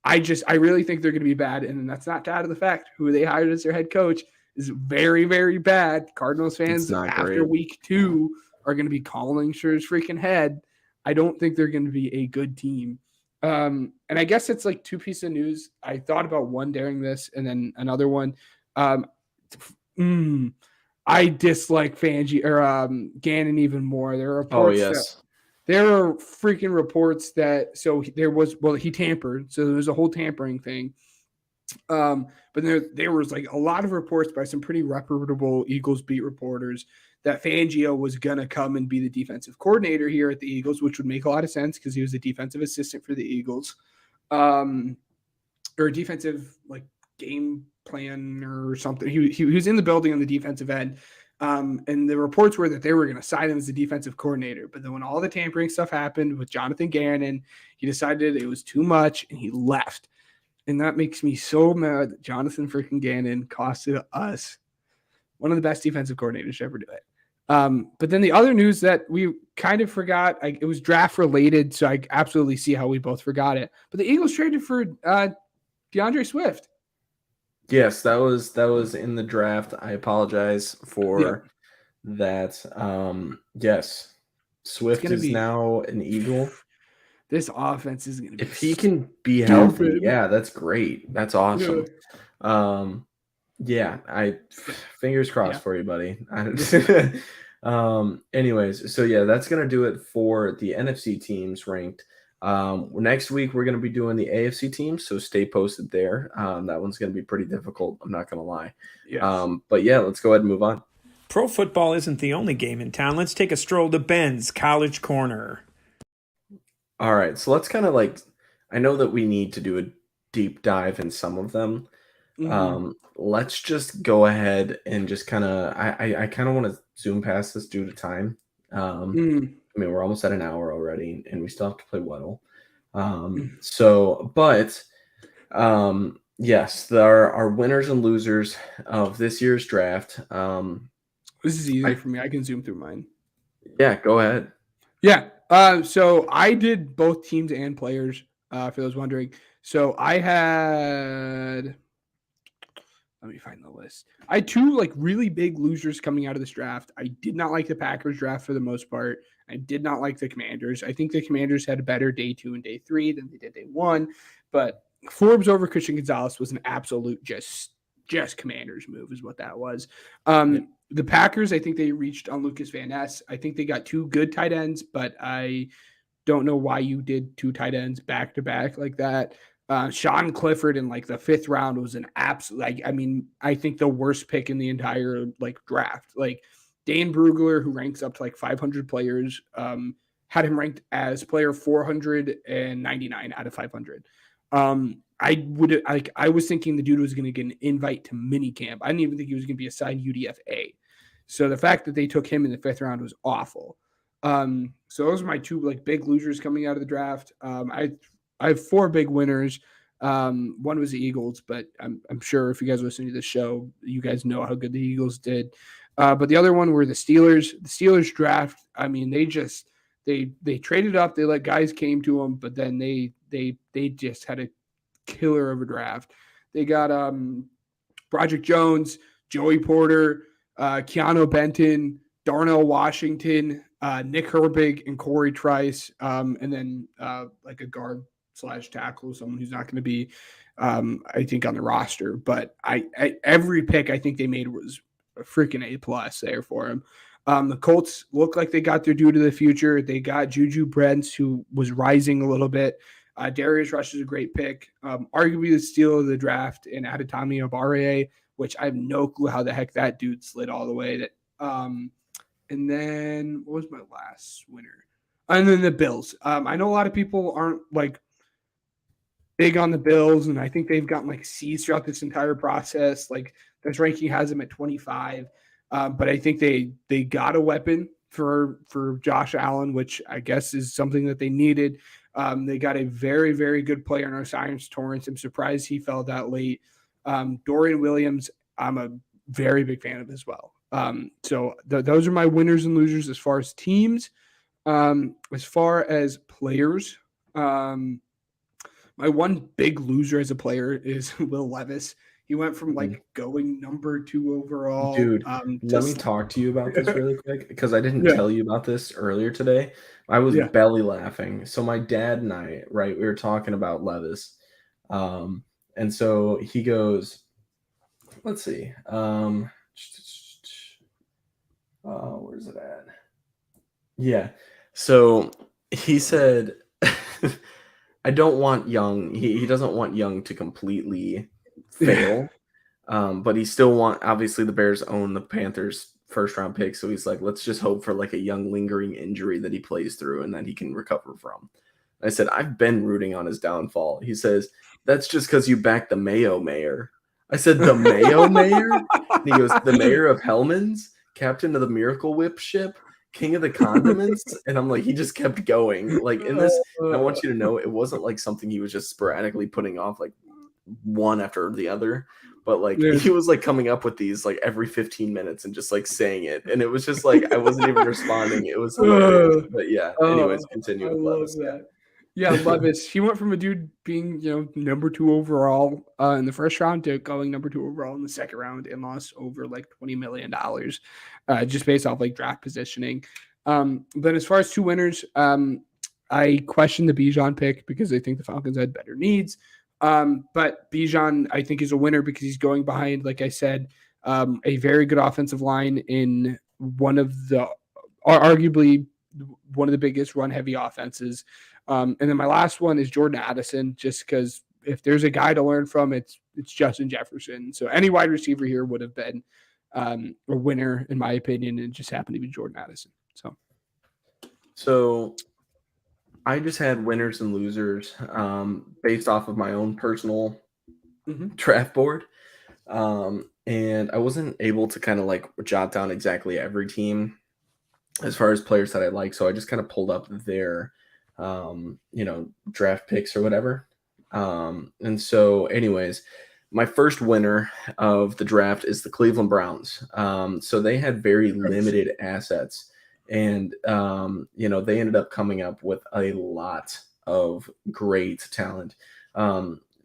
I really think they're going to be bad. And that's not out of the fact who they hired as their head coach is very, very bad. Cardinals fans after week 2 are going to be calling Schur's freaking head, I don't think they're going to be a good team. And I guess it's like two pieces of news. I thought about one during this and then another one. I dislike Fangio or Gannon even more. There are reports there are freaking reports that he tampered. So there was a whole tampering thing. But there was like a lot of reports by some pretty reputable Eagles beat reporters that Fangio was going to come and be the defensive coordinator here at the Eagles, which would make a lot of sense because he was a defensive assistant for the Eagles, or a defensive like game plan or something. He was in the building on the defensive end. And the reports were that they were going to sign him as the defensive coordinator. But then when all the tampering stuff happened with Jonathan Gannon, he decided it was too much and he left. And that makes me so mad that Jonathan freaking Gannon costed us one of the best defensive coordinators to ever do it. But then the other news that we kind of forgot, it was draft related, so I absolutely see how we both forgot it. But the Eagles traded for DeAndre Swift. Yes, that was in the draft. I apologize for that. Yes, Swift is now an Eagle. This offense is going to be if he can be healthy, that's great. That's awesome. I fingers crossed for you, buddy. Anyways, so that's gonna do it for the NFC teams ranked. Next week we're gonna be doing the AFC teams, so stay posted there. That one's gonna be pretty difficult, I'm not gonna lie. Yes. But let's go ahead and move on. Pro football isn't the only game in town. Let's take a stroll to Ben's College Corner. All right, so let's kind of I know that we need to do a deep dive in some of them. Mm-hmm. Let's just go ahead and just kind of, I kind of want to zoom past this due to time. I mean, we're almost at an hour already and we still have to play Weddle. Yes, there are winners and losers of this year's draft. This is easy for me. I can zoom through mine. Yeah, go ahead. Yeah. So I did both teams and players, for those wondering. So I had, let me find the list. I had two really big losers coming out of this draft. I did not like the Packers draft for the most part. I did not like the Commanders. I think the Commanders had a better day 2 and day 3 than they did day 1, but Forbes over Christian Gonzalez was an absolute just Commanders move is what that was. The Packers, I think they reached on Lucas Van Ness. I think they got 2 good tight ends, but I don't know why you did 2 tight ends back to back like that. Sean Clifford in the 5th round was an absolute, I think the worst pick in the entire draft. Dan Brugler, who ranks up to 500 players, had him ranked as player 499 out of 500. I was thinking the dude was going to get an invite to minicamp. I didn't even think he was going to be assigned UDFA. So the fact that they took him in the 5th round was awful. So those are my 2 big losers coming out of the draft. I have 4 big winners. One was the Eagles, but I'm sure if you guys are listening to this show, you guys know how good the Eagles did. But the other one were the Steelers. The Steelers draft, they traded up, they let guys came to them, but then they just had a killer of a draft. They got Broderick Jones, Joey Porter, Keanu Benton, Darnell Washington, Nick Herbig, and Corey Trice, and then a guard / tackle, someone who's not going to be, I think, on the roster. But every pick I think they made was a freaking A+ there for him. The Colts look like they got their due to the future. They got Juju Brents, who was rising a little bit. Darius Rush is a great pick. Arguably the steal of the draft in Adetomiwa Barre, which I have no clue how the heck that dude slid all the way. And then what was my last winner? And then the Bills. I know a lot of people aren't big on the Bills, and I think they've gotten C's throughout this entire process. This ranking has them at 25. But I think they got a weapon for Josh Allen, which I guess is something that they needed. They got a very, very good player in our Science Torrance. I'm surprised he fell that late. Dorian Williams, I'm a very big fan of as well. So those are my winners and losers as far as teams. As far as players, my one big loser as a player is Will Levis. He went from like going number 2 overall. Dude, let me talk to you about this really quick because I didn't Yeah. tell you about this earlier today. I was Yeah. belly laughing. So my dad and I, right, we were talking about Levis. And so he goes, let's see. Where's it at? Yeah. So he said, I don't want Young. He doesn't want Young to completely fail. But he still obviously the Bears own the Panthers first round pick. So he's like, let's just hope for like a young lingering injury that he plays through and that he can recover from. I said, I've been rooting on his downfall. He says, that's just because you backed the Mayo mayor. I said, the Mayo mayor? And he goes, the mayor of Hellman's, captain of the Miracle Whip ship, king of the condiments. And I'm like, he just kept going. Like in this, I want you to know it wasn't like something he was just sporadically putting off like one after the other. But like he was like coming up with these like every 15 minutes and just like saying it. And it was just like I wasn't even responding. It was hilarious. But yeah, anyways, continue with Levis. That. Yeah, Levis. He went from a dude being, number 2 overall in the first round to going number 2 overall in the second round and lost over like $20 million just based off like draft positioning. Then as far as 2 winners, I question the Bijan pick because I think the Falcons had better needs. But Bijan, I think, is a winner because he's going behind, like I said, a very good offensive line in one of the arguably one of the biggest run-heavy offenses. And then my last one is Jordan Addison, just because if there's a guy to learn from, it's Justin Jefferson. So any wide receiver here would have been a winner, in my opinion, and it just happened to be Jordan Addison. So I just had winners and losers based off of my own personal draft board. And I wasn't able to kind of like jot down exactly every team as far as players that I like. So I just kind of pulled up their, draft picks or whatever. And so anyways, my first winner of the draft is the Cleveland Browns. So they had very limited assets. And, they ended up coming up with a lot of great talent.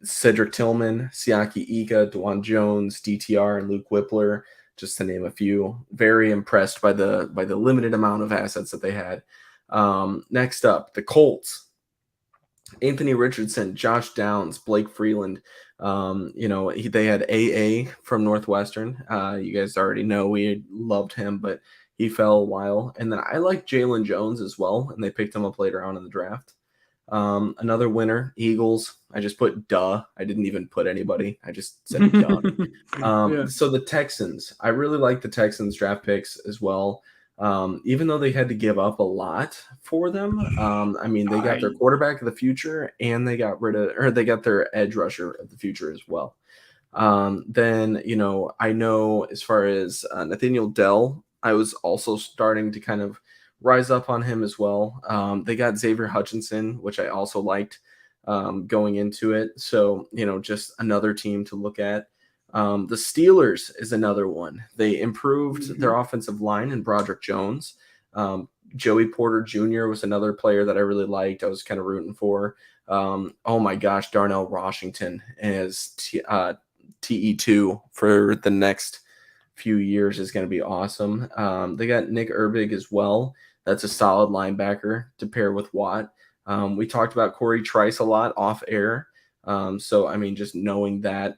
Cedric Tillman, Siaki Ika, DeJuan Jones, DTR, and Luke Whippler, just to name a few. Very impressed by the limited amount of assets that they had. Next up, the Colts. Anthony Richardson, Josh Downs, Blake Freeland. They had AA from Northwestern. You guys already know we loved him, but he fell a while. And then I like Jalen Jones as well, and they picked him up later on in the draft. Another winner, Eagles. I just put duh. I didn't even put anybody. I just said duh. So the Texans. I really like the Texans draft picks as well. Even though they had to give up a lot for them. They got their quarterback of the future and they got their edge rusher of the future as well. Then, I know as far as Nathaniel Dell, I was also starting to kind of rise up on him as well. They got Xavier Hutchinson, which I also liked going into it. So, just another team to look at. The Steelers is another one. They improved their offensive line and Broderick Jones. Joey Porter Jr. was another player that I really liked. I was kind of rooting for. Oh my gosh, Darnell Washington as TE2 for the next few years is going to be awesome. They got Nick Herbig as well. That's a solid linebacker to pair with Watt. We talked about Corey Trice a lot off air. Just knowing that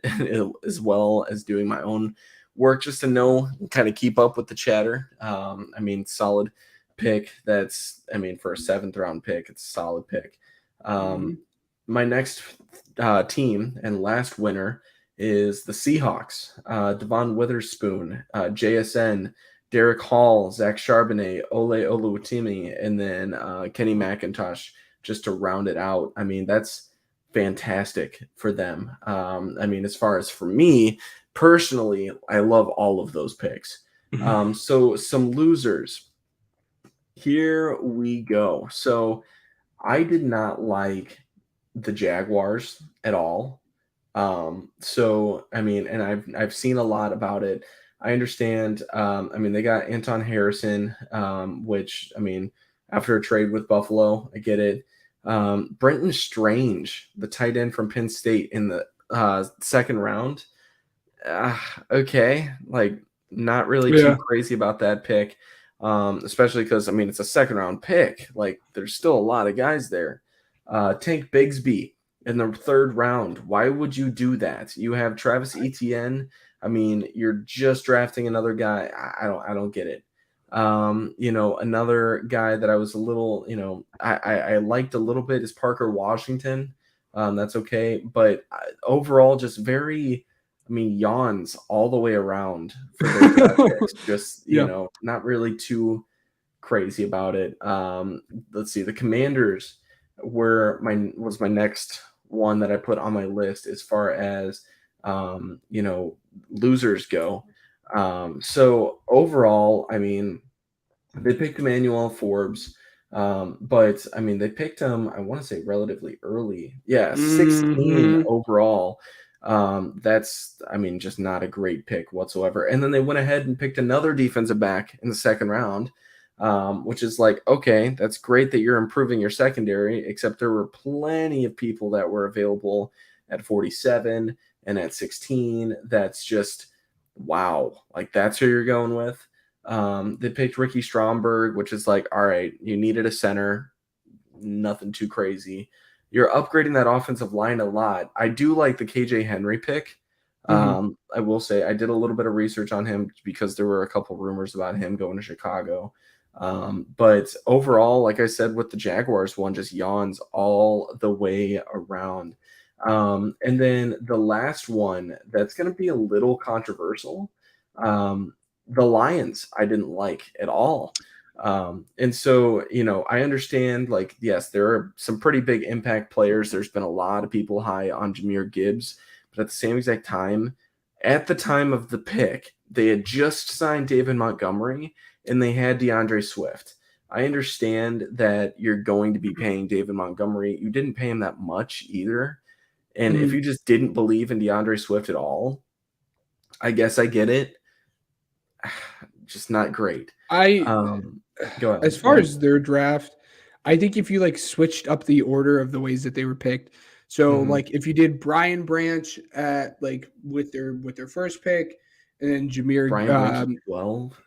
as well as doing my own work just to know, kind of keep up with the chatter. Solid pick. That's, for a 7th round pick, it's a solid pick. My next team and last winner is the Seahawks. Devon Witherspoon, JSN, Derek Hall, Zach Charbonnet, Ole Oluwatimi, and then Kenny McIntosh just to round it out. That's fantastic for them. As far as for me personally, I love all of those picks. So some losers. Here we go. So I did not like the Jaguars at all. And I've seen a lot about it. I understand. They got Anton Harrison, which, after a trade with Buffalo, I get it. Brenton Strange, the tight end from Penn State in the 2nd round. Okay, like not really too crazy about that pick, especially because I mean it's a second round pick. Like there's still a lot of guys there. Tank Bigsby in the third round. Why would you do that? You have Travis Etienne. I mean, you're just drafting another guy. I don't get it. Another guy that I was a little, I liked a little bit is Parker Washington. That's okay, but overall, just very. I mean, yawns all the way around for those draft picks. Just, not really too crazy about it. Let's see. The Commanders was my next one that I put on my list as far as, losers go. So overall, I mean, they picked Emmanuel Forbes. But I mean, they picked him, I want to say relatively early. Yeah, 16 overall. That's, I mean, just not a great pick whatsoever. And then they went ahead and picked another defensive back in the second round, which is like, okay, that's great that you're improving your secondary, except there were plenty of people that were available at 47 and at 16. That's just, wow. Like that's who you're going with. They picked Ricky Stromberg, which is like, all right, you needed a center, nothing too crazy. You're upgrading that offensive line a lot. I do like the KJ Henry pick. I will say I did a little bit of research on him because there were a couple rumors about him going to Chicago. But overall, like I said, with the Jaguars one, just yawns all the way around. And then the last one that's going to be a little controversial. The Lions, I didn't like at all. And so, I understand, like, yes, there are some pretty big impact players. There's been a lot of people high on Jahmyr Gibbs, but at the same exact time, at the time of the pick, they had just signed David Montgomery and they had DeAndre Swift. I understand that you're going to be paying David Montgomery. You didn't pay him that much either. And if you just didn't believe in DeAndre Swift at all, I guess I get it. Just not great. Go ahead. As far as their draft, I think if you like switched up the order of the ways that they were picked, so like if you did Brian Branch at like with their first pick, and then Jahmyr Branch 12.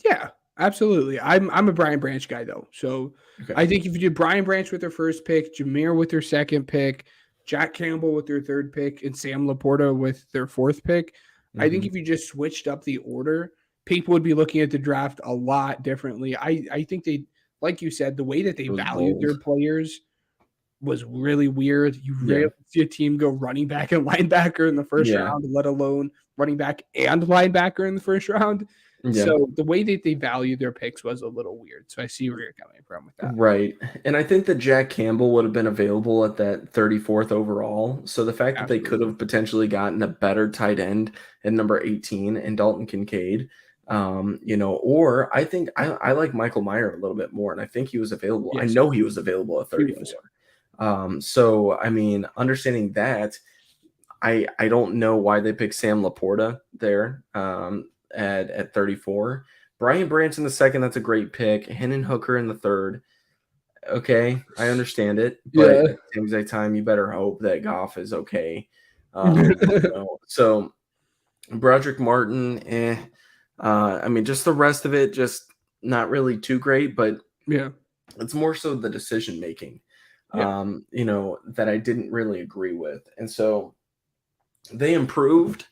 Yeah, absolutely. I'm a Brian Branch guy though, so okay. I think if you did Brian Branch with their first pick, Jahmyr with their second pick, Jack Campbell with their third pick, and Sam Laporta with their fourth pick, I think if you just switched up the order, people would be looking at the draft a lot differently. I think they, like you said, the way that they valued their players was really weird. You rarely see a team go running back and linebacker in the first round, let alone running back and linebacker in the first round. Yeah. So the way that they valued their picks was a little weird. So I see where you're coming from with that. Right. And I think that Jack Campbell would have been available at that 34th overall. So the fact that they could have potentially gotten a better tight end at number 18 and Dalton Kincaid, or I think I like Michael Mayer a little bit more, and I think he was available. Yes. I know he was available at 34. So I mean, understanding that, I don't know why they picked Sam Laporta there at 34. Brian Branch in the second, that's a great pick. Hendon Hooker in the third. Okay, I understand it, but at the same exact time, you better hope that Goff is okay. So Broderick Martin, I mean, just the rest of it, just not really too great, but it's more so the decision making, that I didn't really agree with. And so they improved,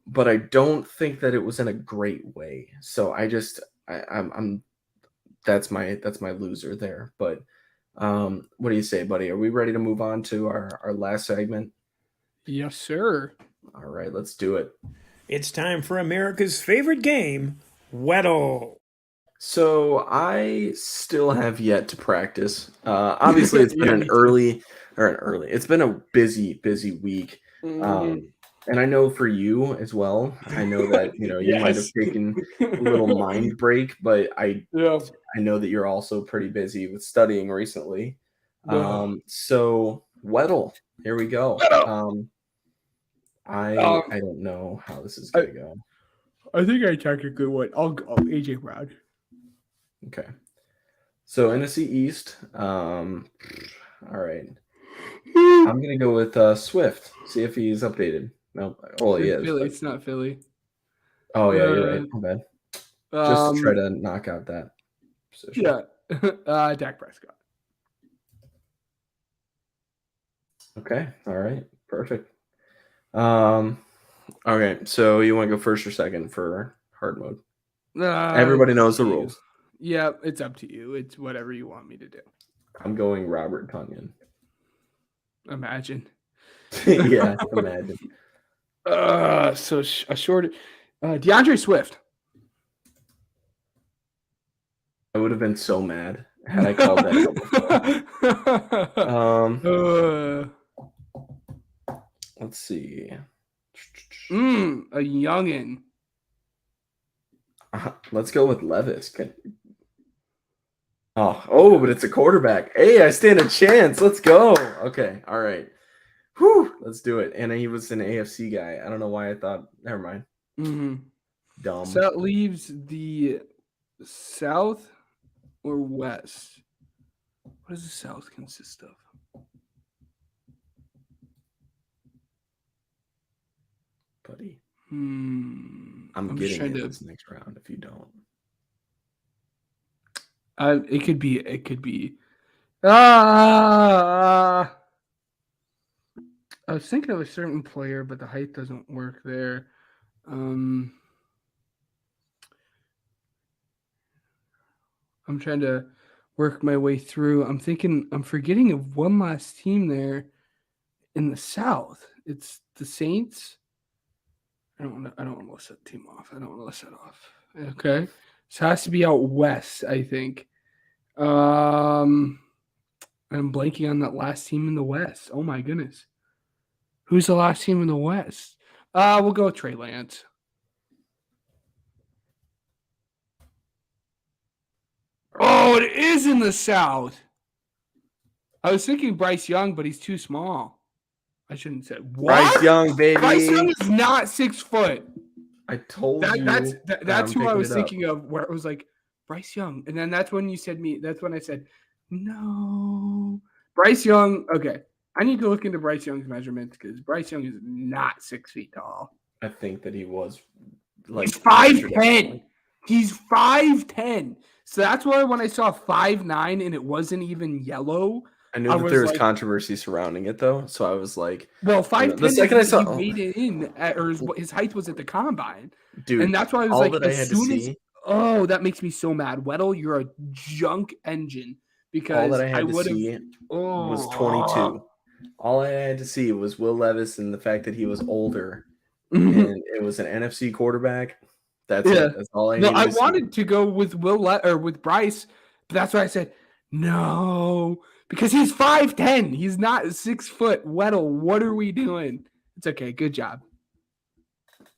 but I don't think that it was in a great way. So I'm that's my loser there. But what do you say, buddy? Are we ready to move on to our last segment? Yes, sir. All right, let's do it. It's time for America's favorite game, Weddle. So I still have yet to practice. Obviously, it's been it's been a busy week. And I know for you as well, I know that, you might have taken a little mind break, but I know that you're also pretty busy with studying recently. So Weddle, here we go. I don't know how this is going to go. I think I technically would. I'll go AJ Brown. Okay. So NFC East. All right. I'm going to go with Swift. See if he's updated. No. Oh, yeah. Philly. It's not Philly. Oh, yeah, you're right. My bad. Just to try to knock out that position. Yeah. Dak Prescott. Okay. All right. Perfect. Okay. So you want to go first or second for hard mode? Everybody knows the rules. Yeah, it's up to you. It's whatever you want me to do. I'm going Robert Tonyan. Imagine. Yeah, imagine. So a short DeAndre Swift. I would have been so mad had I called that before. Let's see. A youngin. Let's go with Levis. But it's a quarterback. Hey, I stand a chance. Let's go. Okay, all right. Whew, let's do it. And he was an AFC guy. I don't know why I thought. Never mind. Mm-hmm. Dumb. So that leaves the South or West. What does the South consist of? Buddy. I'm getting in this next round if you don't. It could be. I was thinking of a certain player, but the height doesn't work there. I'm trying to work my way through. I'm forgetting of one last team there in the South. It's the Saints. I don't want to list that team off. I don't want to list that off. Okay. So it has to be out west, I think. I'm blanking on that last team in the West. Oh my goodness. Who's the last team in the West? We'll go with Trey Lance. Oh, it is in the South. I was thinking Bryce Young, but he's too small. I shouldn't say what? Bryce Young, baby. Bryce Young is not 6 foot. I told you. That's who I was thinking of, where it was like Bryce Young. And then that's when I said, no. Bryce Young, okay. I need to look into Bryce Young's measurements because Bryce Young is not 6 feet tall. I think that he was he's 5'10". He's 5'10". So that's why when I saw 5'9" and it wasn't even yellow, I knew that there was controversy surrounding it, though. So I was like, well, 5'10". The second I saw, he weighed in, or his height was at the combine, dude. And that's why I was all like, that I had to see. Oh, that makes me so mad. Weddle, you're a junk engine. Because all that I had to see was 22. All I had to see was Will Levis and the fact that he was older, and it was an NFC quarterback. That's it. That's all I needed. I wanted to go with with Bryce, but that's why I said no. Because he's 5'10". He's not 6 foot. Weddle, what are we doing? It's okay. Good job.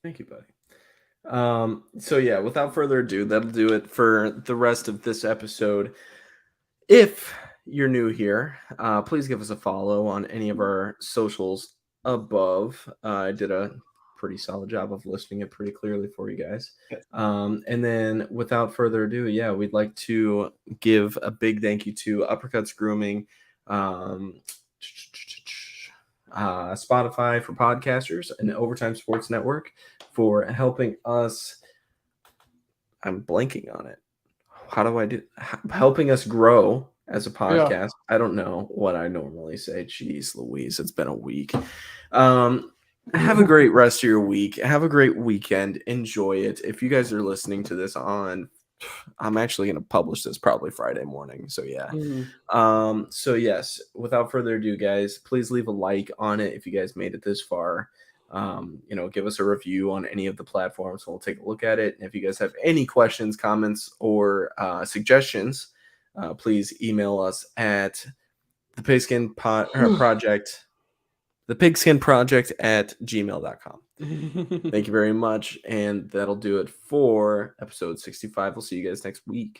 Thank you, buddy. So yeah, without further ado, that'll do it for the rest of this episode. If you're new here, please give us a follow on any of our socials above. I did a pretty solid job of listing it pretty clearly for you guys. And then without further ado, yeah, we'd like to give a big thank you to Uppercuts Grooming, Spotify for podcasters, and Overtime Sports Network for helping us. I'm blanking on it. How do I do? Helping us grow as a podcast. Yeah. I don't know what I normally say. Jeez Louise, it's been a week. Have a great rest of your week. Have a great weekend. Enjoy it. If you guys are listening to this I'm actually going to publish this probably Friday morning. So yeah. So yes, without further ado, guys, please leave a like on it if you guys made it this far. Give us a review on any of the platforms. We'll take a look at it. And if you guys have any questions, comments, or suggestions, please email us at the Pigskin Project. thepigskinproject@gmail.com. Thank you very much. And that'll do it for episode 65. We'll see you guys next week.